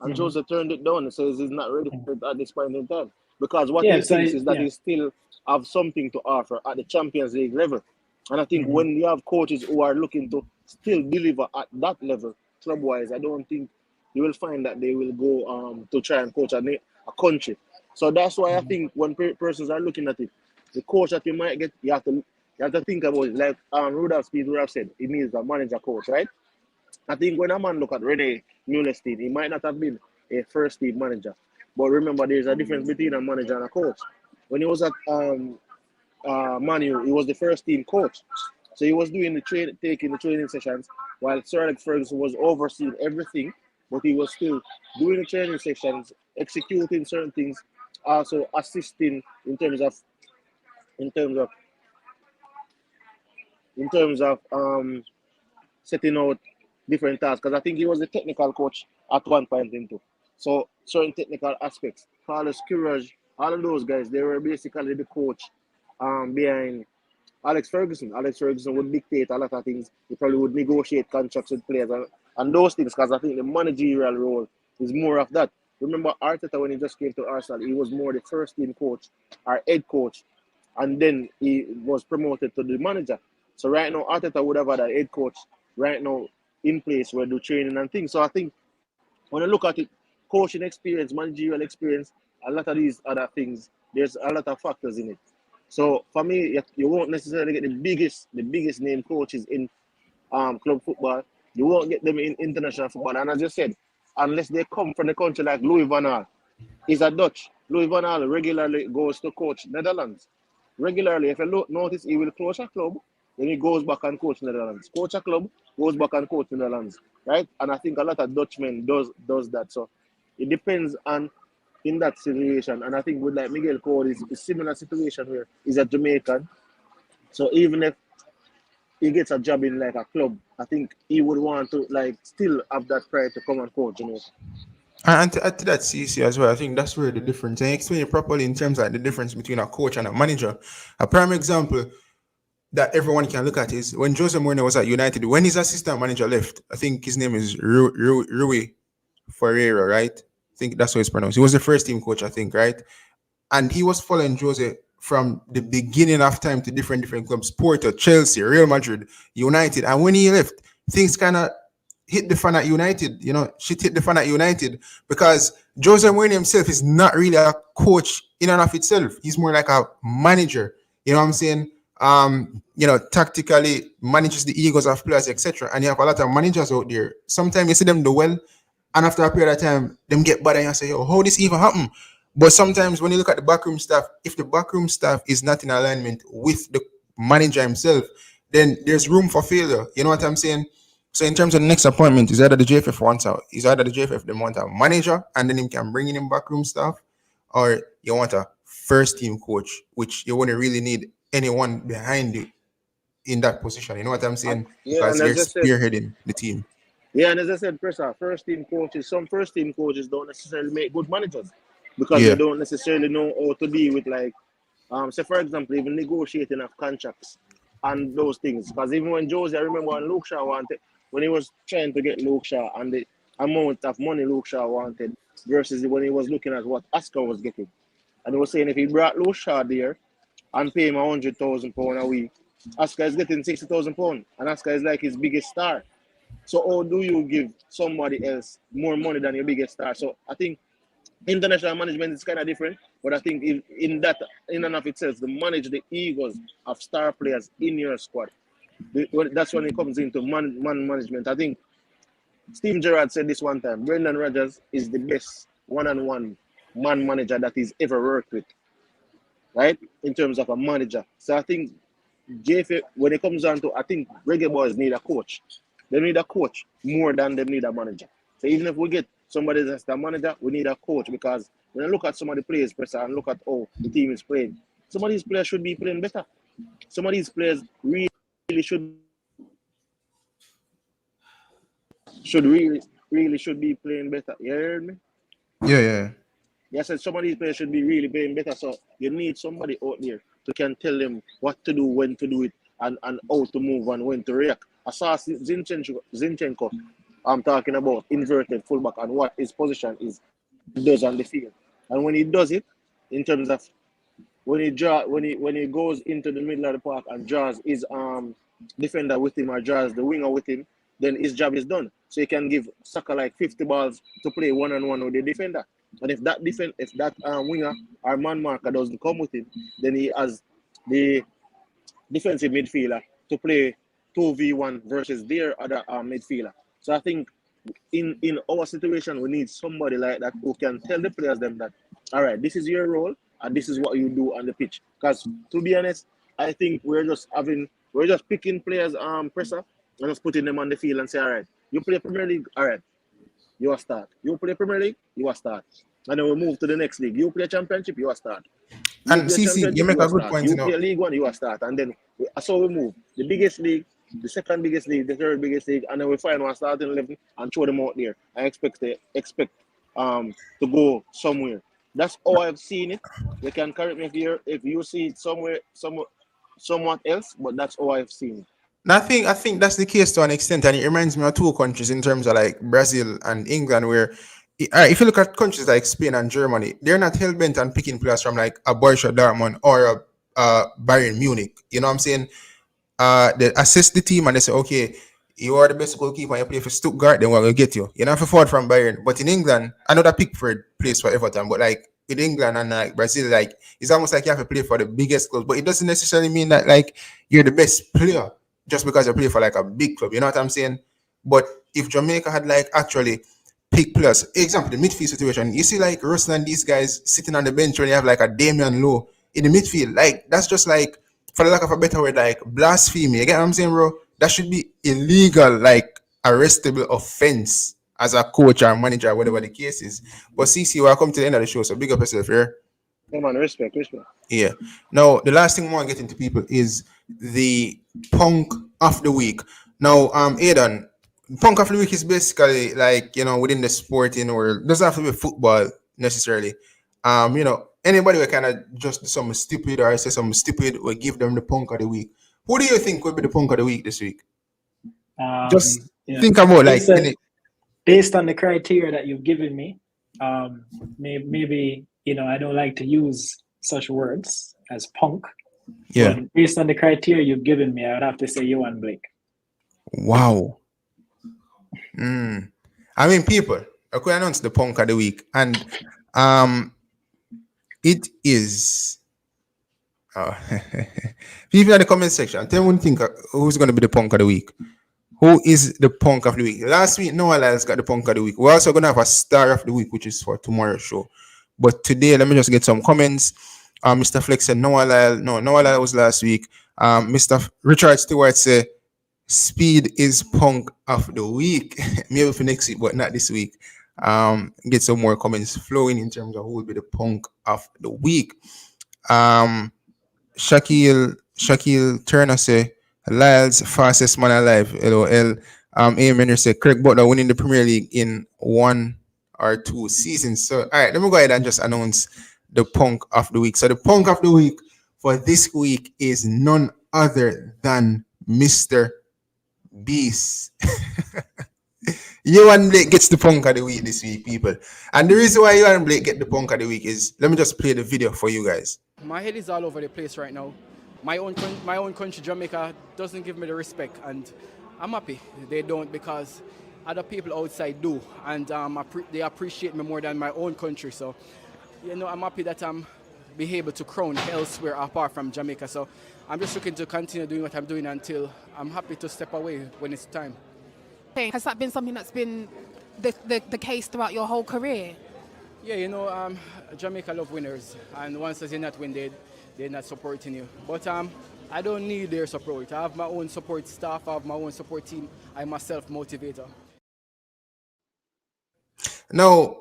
and Jose turned it down and says he's not ready for it at this point in time because what he thinks is that he still have something to offer at the Champions League level. And I think when you have coaches who are looking to still deliver at that level, club-wise, I don't think you will find that they will go to try and coach a country. So that's why I think when persons are looking at it, the coach that you might get, you have to think about it. Like Rudolph Speed would have said, he needs a manager coach, right? I think when a man look at Rene Meulensteen, he might not have been a first team manager. But remember, there's a difference between a manager and a coach. When he was at Manu, he was the first team coach. So he was doing taking the training sessions while Sir Alex Ferguson was overseeing everything, but he was still doing the training sessions, executing certain things, also assisting in terms of setting out different tasks. Because I think he was the technical coach at one point into. So certain technical aspects. Carlos Queiroz, all of those guys, they were basically the coach behind Alex Ferguson. Alex Ferguson would dictate a lot of things. He probably would negotiate contracts with players and those things, because I think the managerial role is more of that. Remember Arteta, when he just came to Arsenal, he was more the first team coach or head coach, and then he was promoted to the manager. So right now, Arteta would have had a head coach right now in place where do training and things. So I think when I look at it, coaching experience, managerial experience, a lot of these other things, there's a lot of factors in it. So for me, you won't necessarily get the biggest name coaches in club football. You won't get them in international football. And as I said, unless they come from the country like Louis van Gaal. He's a Dutch. Louis van Gaal regularly goes to coach Netherlands. Regularly, if you notice, he will coach a club, then he goes back and coach Netherlands. Coach a club, goes back and coach Netherlands. Right? And I think a lot of Dutchmen does that. So it depends on in that situation. And I think with like Miguel Coley, it's a similar situation where he's a Jamaican. So even if he gets a job in like a club, I think he would want to like still have that pride to come and coach, you know. And to add to that, CC as well, I think that's where the difference, and explain it properly in terms of the difference between a coach and a manager. A prime example that everyone can look at is when Jose Mourinho was at United, when his assistant manager left, I think his name is Rui Ferreira, right? I think that's how it's pronounced. He was the first team coach, I think, right? And he was following Jose from the beginning of time to different clubs, Porto, Chelsea, Real Madrid, United. And when he left, things kind of hit the fan at United. You know, shit hit the fan at United because Jose Mourinho himself is not really a coach in and of itself. He's more like a manager. You know what I'm saying? Tactically manages the egos of players, etc. And you have a lot of managers out there. Sometimes you see them do well, and after a period of time, them get bad, and you say, "Yo, how this even happen?" But sometimes when you look at the backroom staff, if the backroom staff is not in alignment with the manager himself, then there's room for failure. You know what I'm saying? So in terms of the next appointment, is either the JFF wants them want a manager and then he can bring in backroom staff, or you want a first team coach, which you wouldn't really need anyone behind you in that position. You know what I'm saying? Because you're spearheading the team. Yeah, and as I said, some first team coaches don't necessarily make good managers because they don't necessarily know how to deal with, like, say for example, even negotiating of contracts and those things. Because even when Jose, I remember when Luke Shaw wanted, when he was trying to get Luke Shaw and the amount of money Luke Shaw wanted versus when he was looking at what Oscar was getting. And he was saying if he brought Luke Shaw there and pay him £100,000 a week, Oscar is getting £60,000, and Oscar is like his biggest star. So how do you give somebody else more money than your biggest star? So I think international management is kind of different, but I think in and of itself, to manage the egos of star players in your squad, that's when it comes into man management. I think Steve Gerrard said this one time, Brendan Rodgers is the best one-on-one man manager that he's ever worked with, right? In terms of a manager. So I think JFA, when it comes down to, I think Reggae Boyz need a coach. They need a coach more than they need a manager. So even if we get somebody that's the manager, we need a coach because when I look at some of the players, Presser, and look at how the team is playing, some of these players should be playing better. Some of these players really should be playing better. You heard me? Yeah. Yes, and some of these players should be really playing better. So you need somebody out there who can tell them what to do, when to do it, and how to move and when to react. I saw Zinchenko. I'm talking about inverted fullback and what his position is does on the field. And when he does it, in terms of when he goes into the middle of the park and draws his defender with him or draws the winger with him, then his job is done. So he can give Saka like 50 balls to play one-on-one with the defender. And if that winger or man marker doesn't come with him, then he has the defensive midfielder to play 2v1 versus their other midfielder. So I think in our situation, we need somebody like that who can tell the players them that, all right, this is your role and this is what you do on the pitch. Because to be honest, I think we're just picking players Presser and just putting them on the field and say, all right, you play Premier League, all right, you are start. You play Premier League, you are start. And then we move to the next league. You play Championship, you are start. And CC, you make a good point. You play League One, you are start. And then so we move. The biggest league, the second biggest league, the third biggest league, and then we find one starting 11 and throw them out there. I expect to go somewhere. That's how I've seen it. You can correct me if you see it somewhat else, but that's how I've seen it. I think that's the case to an extent, and it reminds me of two countries in terms of like Brazil and England, where if you look at countries like Spain and Germany, they're not hell bent on picking players from like a Borussia Dortmund or a Bayern Munich. You know what I'm saying? They assess the team and they say, okay, you are the best goalkeeper and you play for Stuttgart, then we're going to get you. You're not for forward from Bayern. But in England, another Pickford plays for Everton, but like in England and like Brazil, like it's almost like you have to play for the biggest club. But it doesn't necessarily mean that like you're the best player just because you play for like a big club. You know what I'm saying? But if Jamaica had like actually pick players, example, the midfield situation, you see like Russell and these guys sitting on the bench when you have like a Damian Lowe in the midfield. Like that's just like, for the lack of a better word, like blasphemy. You get what I'm saying, bro? That should be illegal, like arrestable offense as a coach or manager, whatever the case is. But CC, welcome to the end of the show, so big up yourself here. Come on, respect. Yeah. Now, the last thing I want to get into people is the punk of the week. Now, Aidan, punk of the week is basically like, within the sporting world. It doesn't have to be football necessarily. Anybody will kind of just do something stupid or say something stupid will give them the punk of the week. Who do you think will be the punk of the week this week? Think about like based on the criteria that you've given me, maybe I don't like to use such words as punk. Yeah. But based on the criteria you've given me, I would have to say Johan Blake. Wow. I mean, people, I could announce the punk of the week, and it is people in the comment section. Tell me what you think who's going to be the punk of the week. Who is the punk of the week? Last week, Noah Lyles got the punk of the week. We're also going to have a star of the week, which is for tomorrow's show. But today, let me just get some comments. Mr. Flex said Noah Lyles. No, Noah Lyles was last week. Mr. Richard Stewart said Speed is punk of the week. Maybe for next week, but not this week. Get some more comments flowing in terms of who will be the punk of the week. Shaquille Turner say Lyles fastest man alive. LOL. Amen. Say Craig Butler winning the Premier League in 1 or 2 seasons. So all right, let me go ahead and just announce the punk of the week. So the punk of the week for this week is none other than Mr. Beast. Johan Blake gets the punk of the week this week, people. And the reason why Johan Blake get the punk of the week is, let me just play the video for you guys. My head is all over the place right now. My own country, Jamaica, doesn't give me the respect, and I'm happy they don't, because other people outside do, and they appreciate me more than my own country. So, I'm happy that I'm be able to crown elsewhere apart from Jamaica. So I'm just looking to continue doing what I'm doing until I'm happy to step away when it's time. Has that been something that's been the case throughout your whole career? Yeah, Jamaica love winners, and once you're not win, they're not supporting you. But I don't need their support. I have my own support staff. I have my own support team. I'm a self-motivator. Now,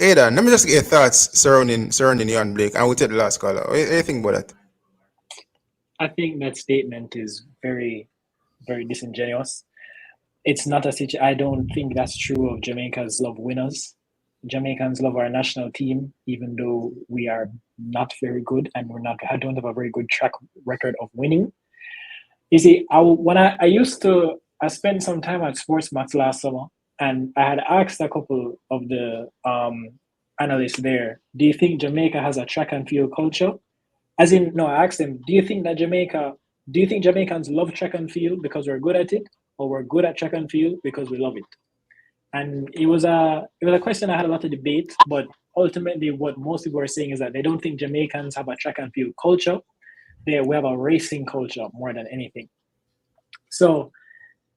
Ada, let me just get your thoughts surrounding you and Blake, and we'll take the last caller. What do you think about that? I think that statement is very, very disingenuous. It's not a situation. I don't think that's true of Jamaica's love winners. Jamaicans love our national team, even though we are not very good and I don't have a very good track record of winning. You see, I spent some time at Sportsmax last summer, and I had asked a couple of the analysts there, do you think Jamaica has a track and field culture? As in, no, I asked them, do you think Jamaicans love track and field because we're good at it, or we're good at track and field because we love it? And it was a question I had a lot of debate, but ultimately what most people are saying is that they don't think Jamaicans have a track and field culture. We have a racing culture more than anything. So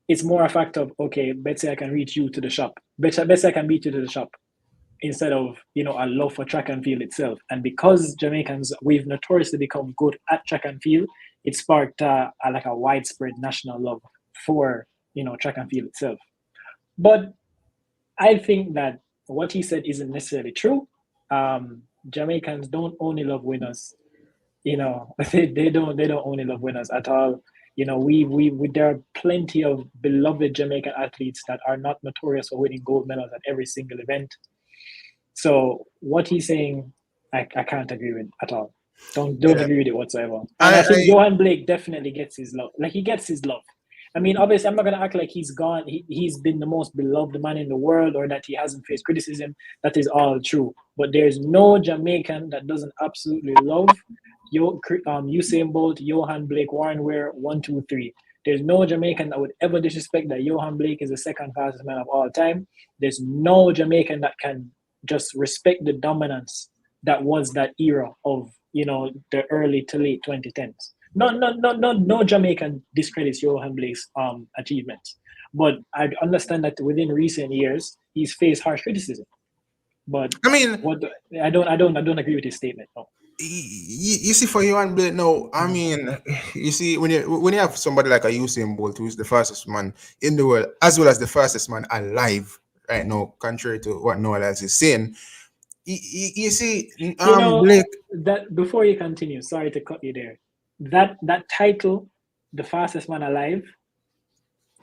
it's more a fact of, okay, let's say I can reach you to the shop. Let's say I can beat you to the shop, instead of, a love for track and field itself. And because Jamaicans, we've notoriously become good at track and field, it sparked a widespread national love for, track and field itself. But I think that what he said isn't necessarily true. Jamaicans don't only love winners. They don't only love winners at all. There are plenty of beloved Jamaican athletes that are not notorious for winning gold medals at every single event. So what he's saying, I can't agree with at all. Don't agree with it whatsoever. And I think Johan Blake definitely gets his love. Like, he gets his love. I mean, obviously, I'm not going to act like he's gone. He's been the most beloved man in the world, or that he hasn't faced criticism. That is all true. But there's no Jamaican that doesn't absolutely love Usain Bolt, Johan Blake, Warren Ware, 1, 2, 3. There's no Jamaican that would ever disrespect that Johan Blake is the second fastest man of all time. There's no Jamaican that can just respect the dominance that was that era of, the early to late 2010s. No Jamaican discredits Johan Blake's achievements. But I understand that within recent years, he's faced harsh criticism. But I mean, I don't agree with his statement. No. You see, for Johan Blake, no. I mean, you see, when you have somebody like a Usain Bolt, who's the fastest man in the world, as well as the fastest man alive right now, contrary to what Noel else is saying, you see, Blake. That before you continue, sorry to cut you there. That title, the fastest man alive,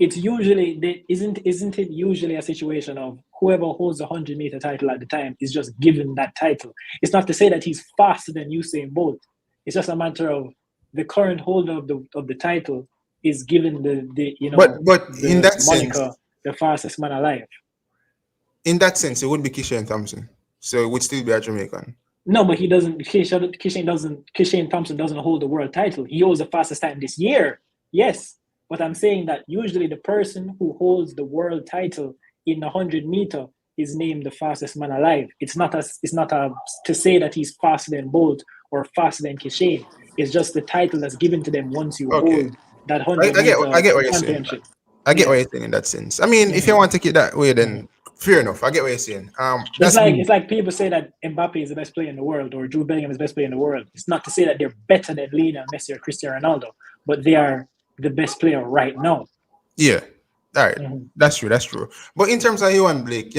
it's usually isn't it usually a situation of whoever holds the 100-meter title at the time is just given that title. It's not to say that he's faster than Usain Bolt. It's just a matter of the current holder of the title is given but in that moniker, sense, the fastest man alive. In that sense, it wouldn't be Keishan Thompson, so it would still be a Jamaican. No, but he doesn't. Keishan Thompson doesn't hold the world title. He holds the fastest time this year. Yes, but I'm saying that usually the person who holds the world title in the 100-meter is named the fastest man alive. It's not to say that he's faster than Bolt or faster than Keishan. It's just the title that's given to them once you hold that 100-meter I get what you're championship. saying. I get what you're saying in that sense. I mean, if you want to take it that way, then fair enough. I get what you're saying. It's like people say that Mbappe is the best player in the world, or Jude Bellingham is the best player in the world. It's not to say that they're better than Lionel Messi or Cristiano Ronaldo, but they are the best player right now. Yeah. All right. That's true. But in terms of Johan Blake,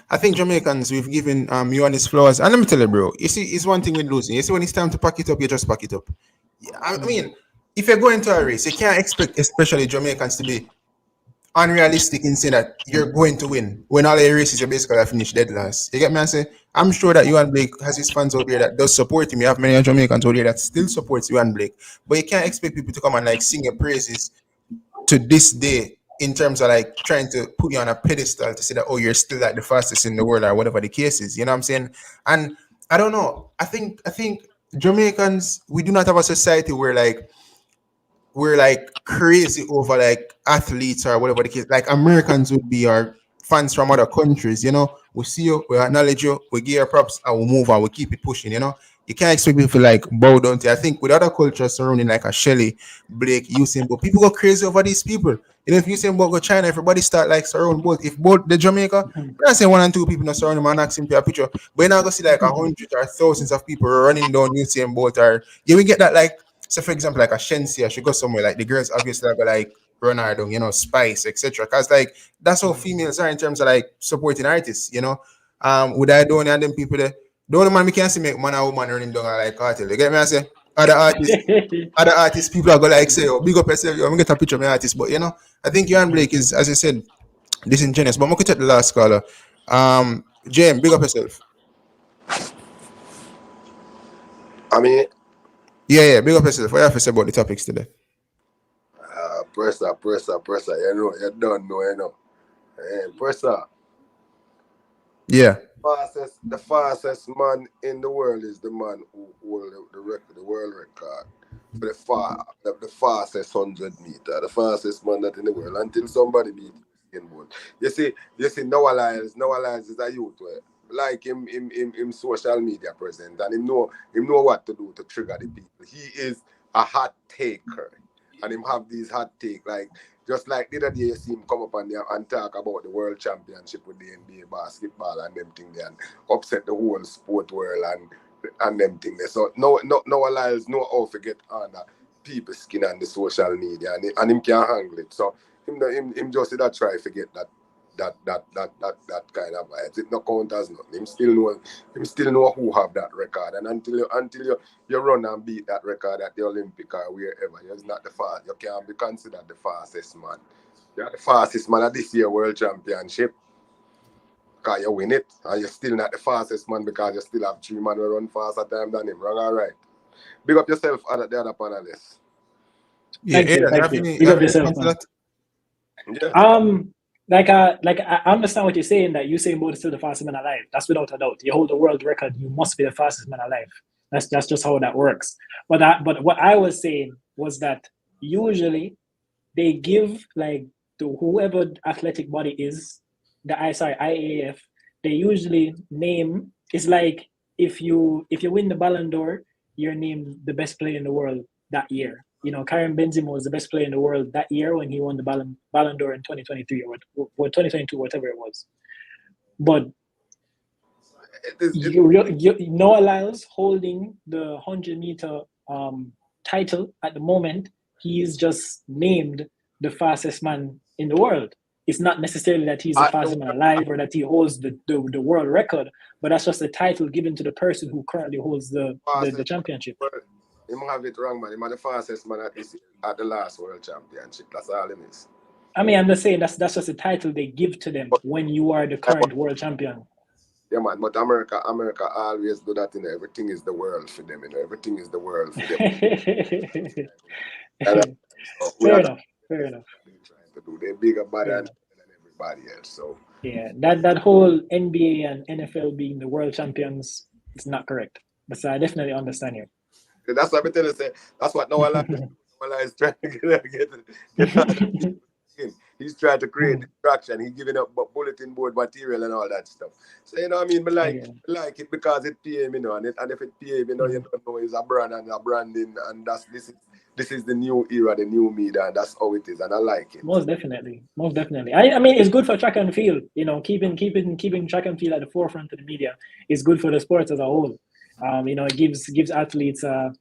I think Jamaicans, we've given Johan his flaws. And let me tell you, bro, you see, it's one thing with losing. You see, when it's time to pack it up, you just pack it up. I mean, if you're going to a race, you can't expect, especially Jamaicans, to be unrealistic in saying that you're going to win when all the races you basically have finished dead last. You get me? I say, I'm sure that Johan Blake has his fans out there that does support him. You have many Jamaicans out there that still supports Johan Blake, but you can't expect people to come and sing your praises to this day in terms of trying to put you on a pedestal to say that, oh, you're still the fastest in the world or whatever the case is. You know what I'm saying? And I don't know. I think Jamaicans, we do not have a society where we're crazy over athletes or whatever the case. Americans would be our fans from other countries, we see you, we acknowledge you, we give you props, and we move on, we keep it pushing, You can't expect people to bow down to. I think with other cultures surrounding a Shelley, Blake, Usain Bolt, people go crazy over these people. If Usain Bolt go China, everybody start surround Bolt. If Bolt the Jamaica, we're not saying 1 and 2 people not surround him and ask him to a picture, but you're not gonna see 100 or thousands of people running down Usain Bolt, or you will get that So for example, like a Shensia should go somewhere, like the girls obviously are like Ronaldo, you know, Spice, etc. Because like that's how females are in terms of like supporting artists, you know. Would I don't and them people there? The only man we can see make man and woman running down like cartel. You get me? I say other artists, people are gonna like say, oh, big up yourself, I'm gonna get a picture of my artist. But you know, I think Johan Blake is, as I said, disingenuous. But I'm gonna take the last caller. James, big up yourself. I mean, Yeah, big up yourself. What you have to say about the topics today? pressure. You know, you don't know, you know. Pressure. Yeah. The fastest man in the world is the man who hold the record, the world record for the fastest 100 meter, the fastest man that in the world until somebody beat him. You see, nowadays is a youth where like him social media present and him know what to do to trigger the people. He is a hot taker and him have these hot take like just like the other day you see him come up and talk about the world championship with the NBA basketball and them thing there and upset the whole sport world and them thing there. So no allies know how to get on people's skin on the social media and him can't handle it. So him just that try to get that kind of vibes. It no count as nothing. Him still know who have that record. And until you run and beat that record at the Olympic or wherever, you're not the fast. You can't be considered the fastest man. You're the fastest man at this year World Championship. Because you win it. And you're still not the fastest man because you still have 3 men who run faster time than him. Wrong or right? Big up yourself the other panelists. Thank you. Big up yourself, man. Yeah. Like I understand what you're saying, that you're saying Mo is still the fastest man alive. That's without a doubt. You hold the world record, you must be the fastest man alive. That's just how that works. But what I was saying was that usually they give like to whoever athletic body is, IAAF, they usually name, it's like if you win the Ballon d'Or, you're named the best player in the world that year. You know, Karim Benzema was the best player in the world that year when he won the Ballon d'Or in 2023 or 2022, whatever it was. But Noah Lyles holding the 100-meter title at the moment, he is just named the fastest man in the world. It's not necessarily that he's the fastest man alive or that he holds the world record, but that's just a title given to the person who currently holds the championship. He might have it wrong, man. He's the fastest man at the last World Championship. That's all it is. I mean, I'm just saying that's just a title they give to them when you are the current world champion. Yeah, man. But America always do that. You know, everything is the world for them. You know, everything is the world for them. Fair enough. They're bigger, better than everybody else. So yeah, that whole NBA and NFL being the world champions is not correct. But I definitely understand you. That's what I'm telling you. That's what Noah is trying to get He's trying to create distraction. He's giving up bulletin board material and all that stuff. So, you know what I mean? I like it because it pay him, you know, and if it pay him, you know, you don't know it's a brand and a branding, and this is the new era, the new media, and that's how it is, and I like it. Most definitely. I mean, it's good for track and field. You know, keeping track and field at the forefront of the media is good for the sports as a whole. You know, it gives athletes a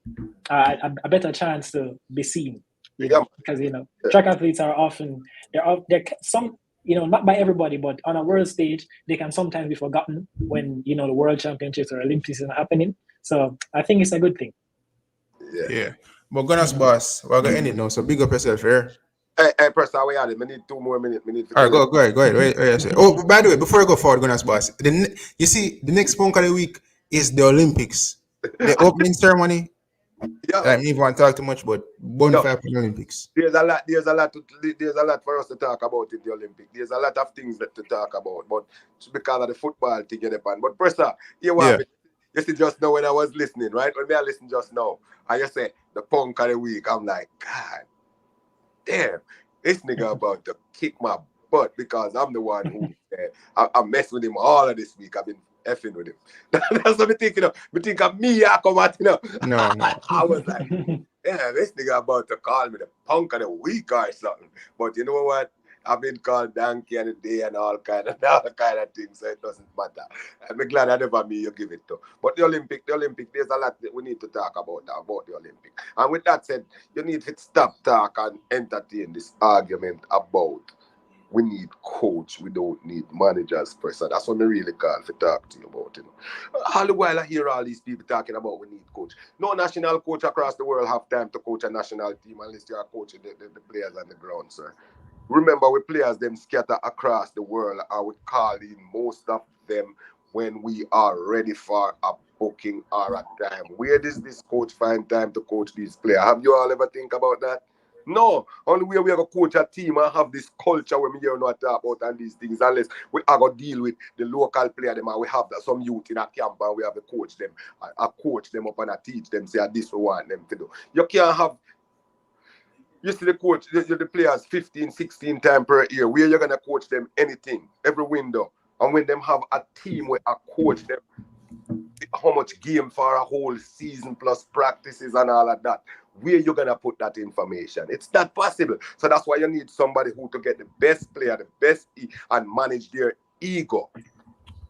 better chance to be seen. You know, because you know, track athletes are often they're some, you know, not by everybody, but on a world stage, they can sometimes be forgotten when, you know, the world championships or Olympics are happening. So I think it's a good thing. Yeah. But Gunners boss, we're gonna end it now. So big up yourself here. Hey, press away at it. We need 2 more minutes. All right, go ahead. Wait. Oh, by the way, before I go forward, Gunners boss, you see, the next punk of the week is the Olympics. The opening ceremony. Yeah. I don't even want to talk too much, but bonfire for the Olympics. There's a lot for us to talk about in the Olympics. There's a lot of things to talk about, but because of the football thing in the pan. But Pressa, you see just now when I was listening, right? When I listened just now, and you say the punk of the week, I'm like, God damn, this nigga about to kick my butt because I'm the one who I messed with him all of this week. I've been effing with him. That's what I'm thinking of. I think of me, I come out, you know. No. I was like, yeah, this nigga about to call me the punk of the week or something. But you know what? I've been called donkey and a day and all kind of things, so it doesn't matter. I'm glad I never me you give it to. But the Olympic, there's a lot that we need to talk about the Olympic. And with that said, you need to stop talk and entertain this argument about we need coach, we don't need managers per se. That's what I really call for talk to you about. All the while I hear all these people talking about we need coach. No national coach across the world have time to coach a national team unless you are coaching the players on the ground, sir. Remember, we players them scatter across the world and we call in most of them when we are ready for a booking or a time. Where does this coach find time to coach these players? Have you all ever think about that? No, only way we are going to coach a team and have this culture where we hear not talk about and these things unless we are going to deal with the local player them and we have that, some youth in a camp and we have to coach them. I coach them up and I teach them, say this we want them to do. You can't have, you see the coach, the players 15, 16 times per year, where you're going to coach them anything, every window. And when them have a team where I coach them, how much game for a whole season plus practices and all of that, where you gonna put that information? It's not possible. So that's why you need somebody who to get the best player, the best and manage their ego.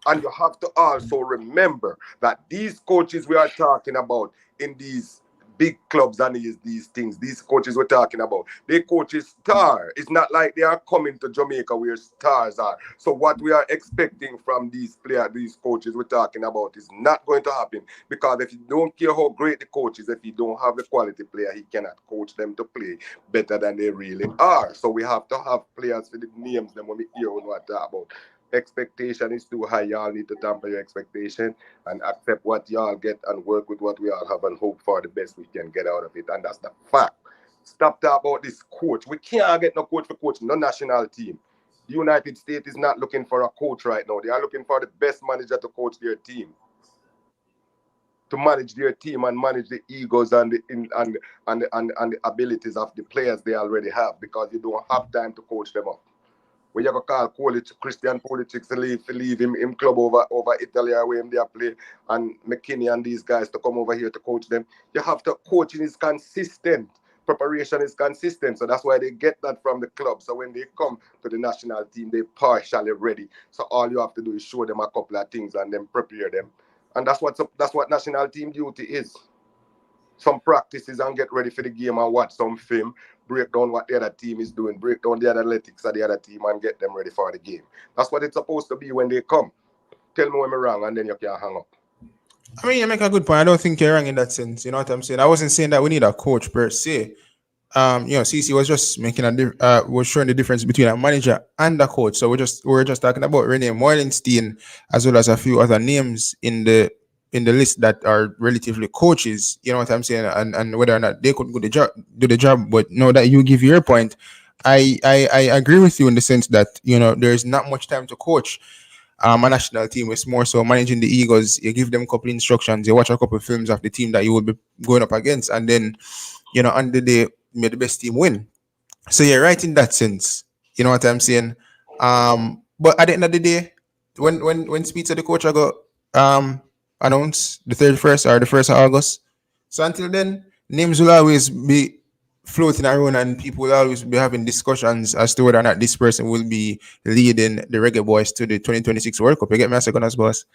And you have to also remember that these coaches we are talking about in these big clubs and these things, these coaches we're talking about, they coaches star. It's not like they are coming to Jamaica where stars are. So what we are expecting from these players, these coaches we're talking about is not going to happen, because if you don't care how great the coach is, if you don't have the quality player, he cannot coach them to play better than they really are. So we have to have players for the names them when we hear what I talk about. Expectation is too high. Y'all need to tamper your expectation and accept what y'all get and work with what we all have and hope for the best we can get out of it. And that's the fact. Stop talking about this coach. We can't get no coach for coaching, no national team. The United States is not looking for a coach right now. They are looking for the best manager to coach their team, to manage their team and manage the egos and the abilities of the players they already have, because you don't have time to coach them up. When you go call Coley, Christian Pulisic to leave him club over Italy or where him there play, and McKinney and these guys to come over here to coach them, you have to, coaching is consistent. Preparation is consistent. So that's why they get that from the club. So when they come to the national team, they're partially ready. So all you have to do is show them a couple of things and then prepare them. And that's what national team duty is. Some practices and get ready for the game and watch some film, break down what the other team is doing, break down the analytics of the other team and get them ready for the game. That's what it's supposed to be when they come. Tell me when I'm wrong and then you can hang up. I mean, you make a good point. I don't think you're wrong in that sense. You know what I'm saying? I wasn't saying that we need a coach per se. CC was just making was showing the difference between a manager and a coach. So we're just talking about Rene Meulensteen as well as a few other names in the list that are relatively coaches. You know what I'm saying? And whether or not they could do the job. But now that you give your point, I agree with you in the sense that, you know, there's not much time to coach. A national team is more so managing the egos. You give them a couple instructions, you watch a couple of films of the team that you will be going up against, and then, you know, on the day, may the best team win. So you're right in that sense. You know what I'm saying? But at the end of the day, when Speeds of the coach I got announced the 31st or the 1st of August. So until then, names will always be floating around and people will always be having discussions as to whether or not this person will be leading the Reggae Boyz to the 2026 World Cup. You get me a second as boss?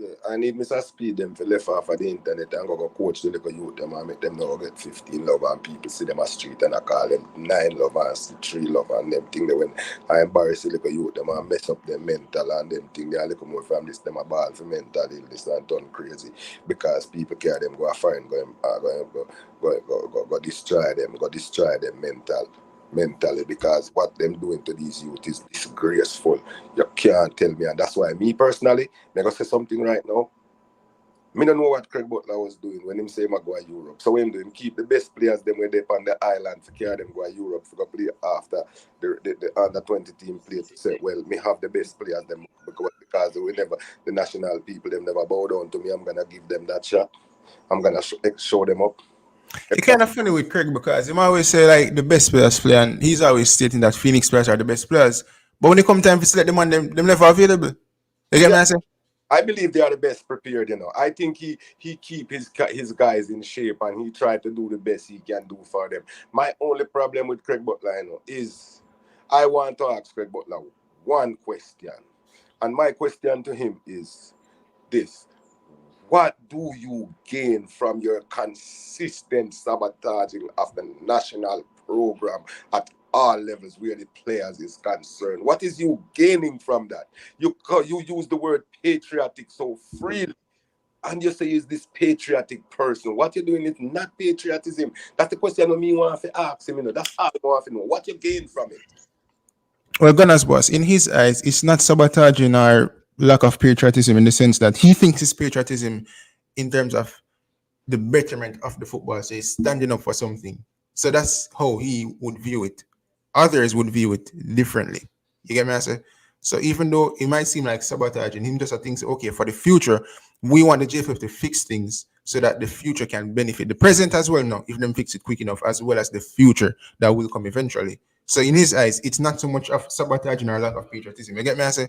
Yeah, I need Mr. Speed them to left off of the internet and go coach the little youth them and make them now get 15 love and people see them a street and I call them 9 love and 3 love and them think they when I embarrass the little youth them and mess up their mental and them think they are a little more from this them a ball for mental illness and turn crazy because people care them go a foreign go destroy them mentally, because what them doing to these youth is disgraceful. You can't tell me, and that's why me personally, I'm gonna say something right now. Me don't know what Craig Butler was doing when him say him go to Europe. So when him keep the best players them when they on the island to carry them go to Europe to go play after the under 20 team play to say, well, me have the best players them because the national people them never bow down to me. I'm gonna give them that shot. I'm gonna show them up. It's kind of funny with Craig because he always say like the best players play, and he's always stating that Phoenix players are the best players. But when it come time to select them, them never available. You get me? I say? I believe they are the best prepared. You know, I think he keep his guys in shape and he try to do the best he can do for them. My only problem with Craig Butler, you know, is I want to ask Craig Butler one question. And my question to him is this. What do you gain from your consistent sabotaging of the national program at all levels where the players is concerned? What is you gaining from that? You use the word patriotic so freely, and you say is this patriotic person. What you're doing is not patriotism. That's the question of me want to ask him. That's all I want to know. What you gain from it? Well, Gunner's boss, in his eyes, it's not sabotaging or lack of patriotism in the sense that he thinks it's patriotism in terms of the betterment of the football. So he's standing up for something. So that's how he would view it. Others would view it differently. You get me? I say? So even though it might seem like sabotaging, him just thinks, okay, for the future, we want the JFF to fix things so that the future can benefit the present as well now, if them fix it quick enough, as well as the future that will come eventually. So in his eyes, it's not so much of sabotaging or lack of patriotism. You get me? I say?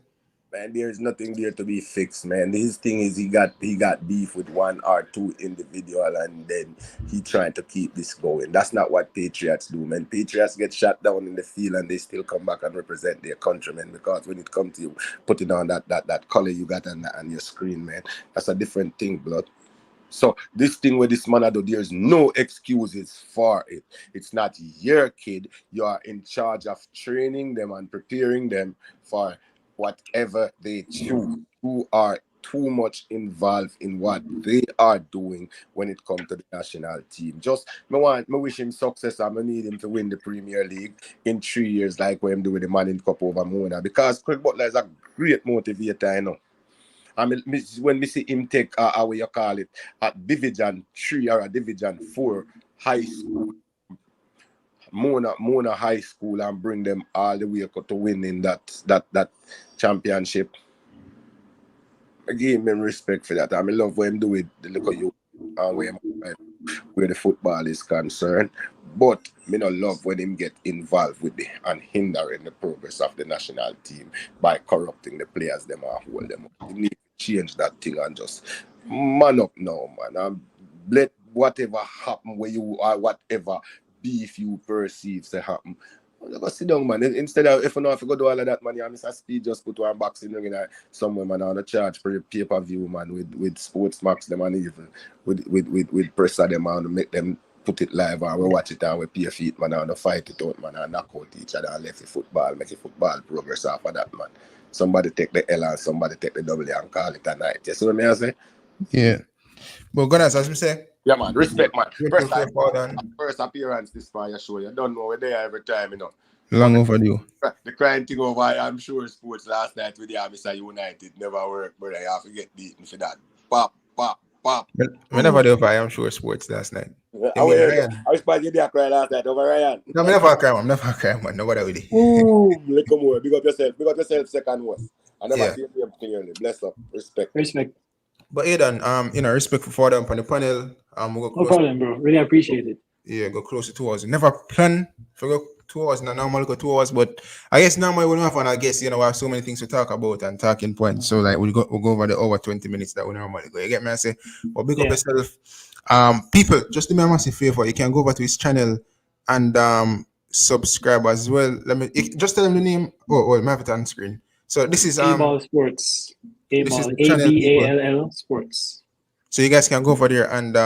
Man, there's nothing there to be fixed, man. His thing is he got beef with one or two individual, and then he trying to keep this going. That's not what patriots do, man. Patriots get shot down in the field and they still come back and represent their countrymen, because when it comes to you putting on that color you got on your screen, man, that's a different thing, blood. So this thing where this man do, there's no excuses for it. It's not your kid. You are in charge of training them and preparing them for whatever they choose. You are too much involved in what they are doing when it comes to the national team. Just me wish him success, and I need him to win the Premier League in 3 years, like what him do with the Man in Cup over Mona. Because Craig Butler is a great motivator, you know. I mean, when we see him take what you call it, a Division 3 or a Division 4 high school, Mona High School, and bring them all the way to winning that championship. I give him respect for that. I mean, love what him do with the look of you where the football is concerned. But me not love when him get involved with and hindering the progress of the national team by corrupting the players them and hold them up. You need to change that thing and just man up now, man. Let whatever happen where you are, whatever beef you perceive to happen. Go sit down, man. Instead of, if you know, if you go do all of that, man, Mr. Speed just put one boxing ring in somewhere, man, on the charge for pay-per-view, man, with Sports Max them and even with Presser them and make them put it live and we watch it and we pay feet, man, and fight it out, man, and knock out each other and left the football, make the football progress after that, man. Somebody take the L and somebody take the W and call it a night. You see what I say? Yeah. But Gunners, as we say, yeah, man, respect, man. First appearance this far, you show. You don't know we're there every time, you know. Long overdue. The crying thing over, I'm sure sports last night with the Mr. United never worked, but I have to get beaten for that. Pop. Whenever they I am sure sports last night. I was about to cry last night over Ryan. No, I'm never crying, man. Nobody with it. Ooh, little more. Big up yourself, second one. I never see you clearly. Bless up. Respect. But Aidan, respect for them on the panel. We'll go no problem, bro. Really appreciate it. Yeah, go close to 2 hours. Never plan for go 2 hours. Not normally go 2 hours, but I guess normally we don't have fun. I guess we have so many things to talk about and talking points. So like we'll go over the over 20 minutes that we normally go. You get me? I say, but big up yourself. People, just do me a massive favor. You can go over to his channel and subscribe as well. Just tell him the name. Oh, I have it on screen. So this is A-Ball Sports. A-Ball, A-B-A-L-L Sports. So you guys can go over there and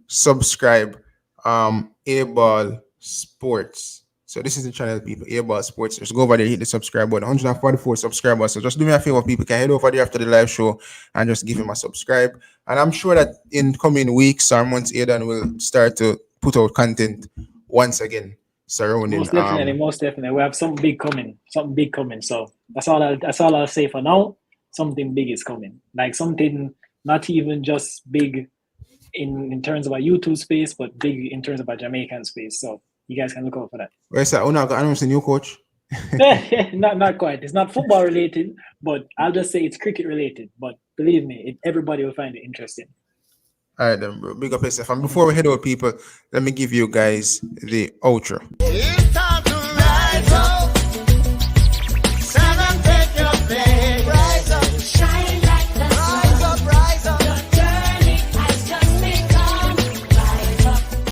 subscribe. A-Ball Sports. So this is the channel, people. A-Ball Sports. Just go over there, hit the subscribe button. 144 subscribers. So just do me a favor, people. Can head over there after the live show and just give him a subscribe. And I'm sure that in coming weeks or months, Aidan will start to put out content once again. Surrounding most definitely. We have something big coming. So that's all I'll say for now. Something big is coming. Like something not even just big in terms of our YouTube space, but big in terms of our Jamaican space. So you guys can look out for that. Where's that? I don't see new coach. not quite. It's not football related, but I'll just say it's cricket related. But believe me, everybody will find it interesting. All right, then, bro. Big up yourself. And before we head over, people, let me give you guys the outro.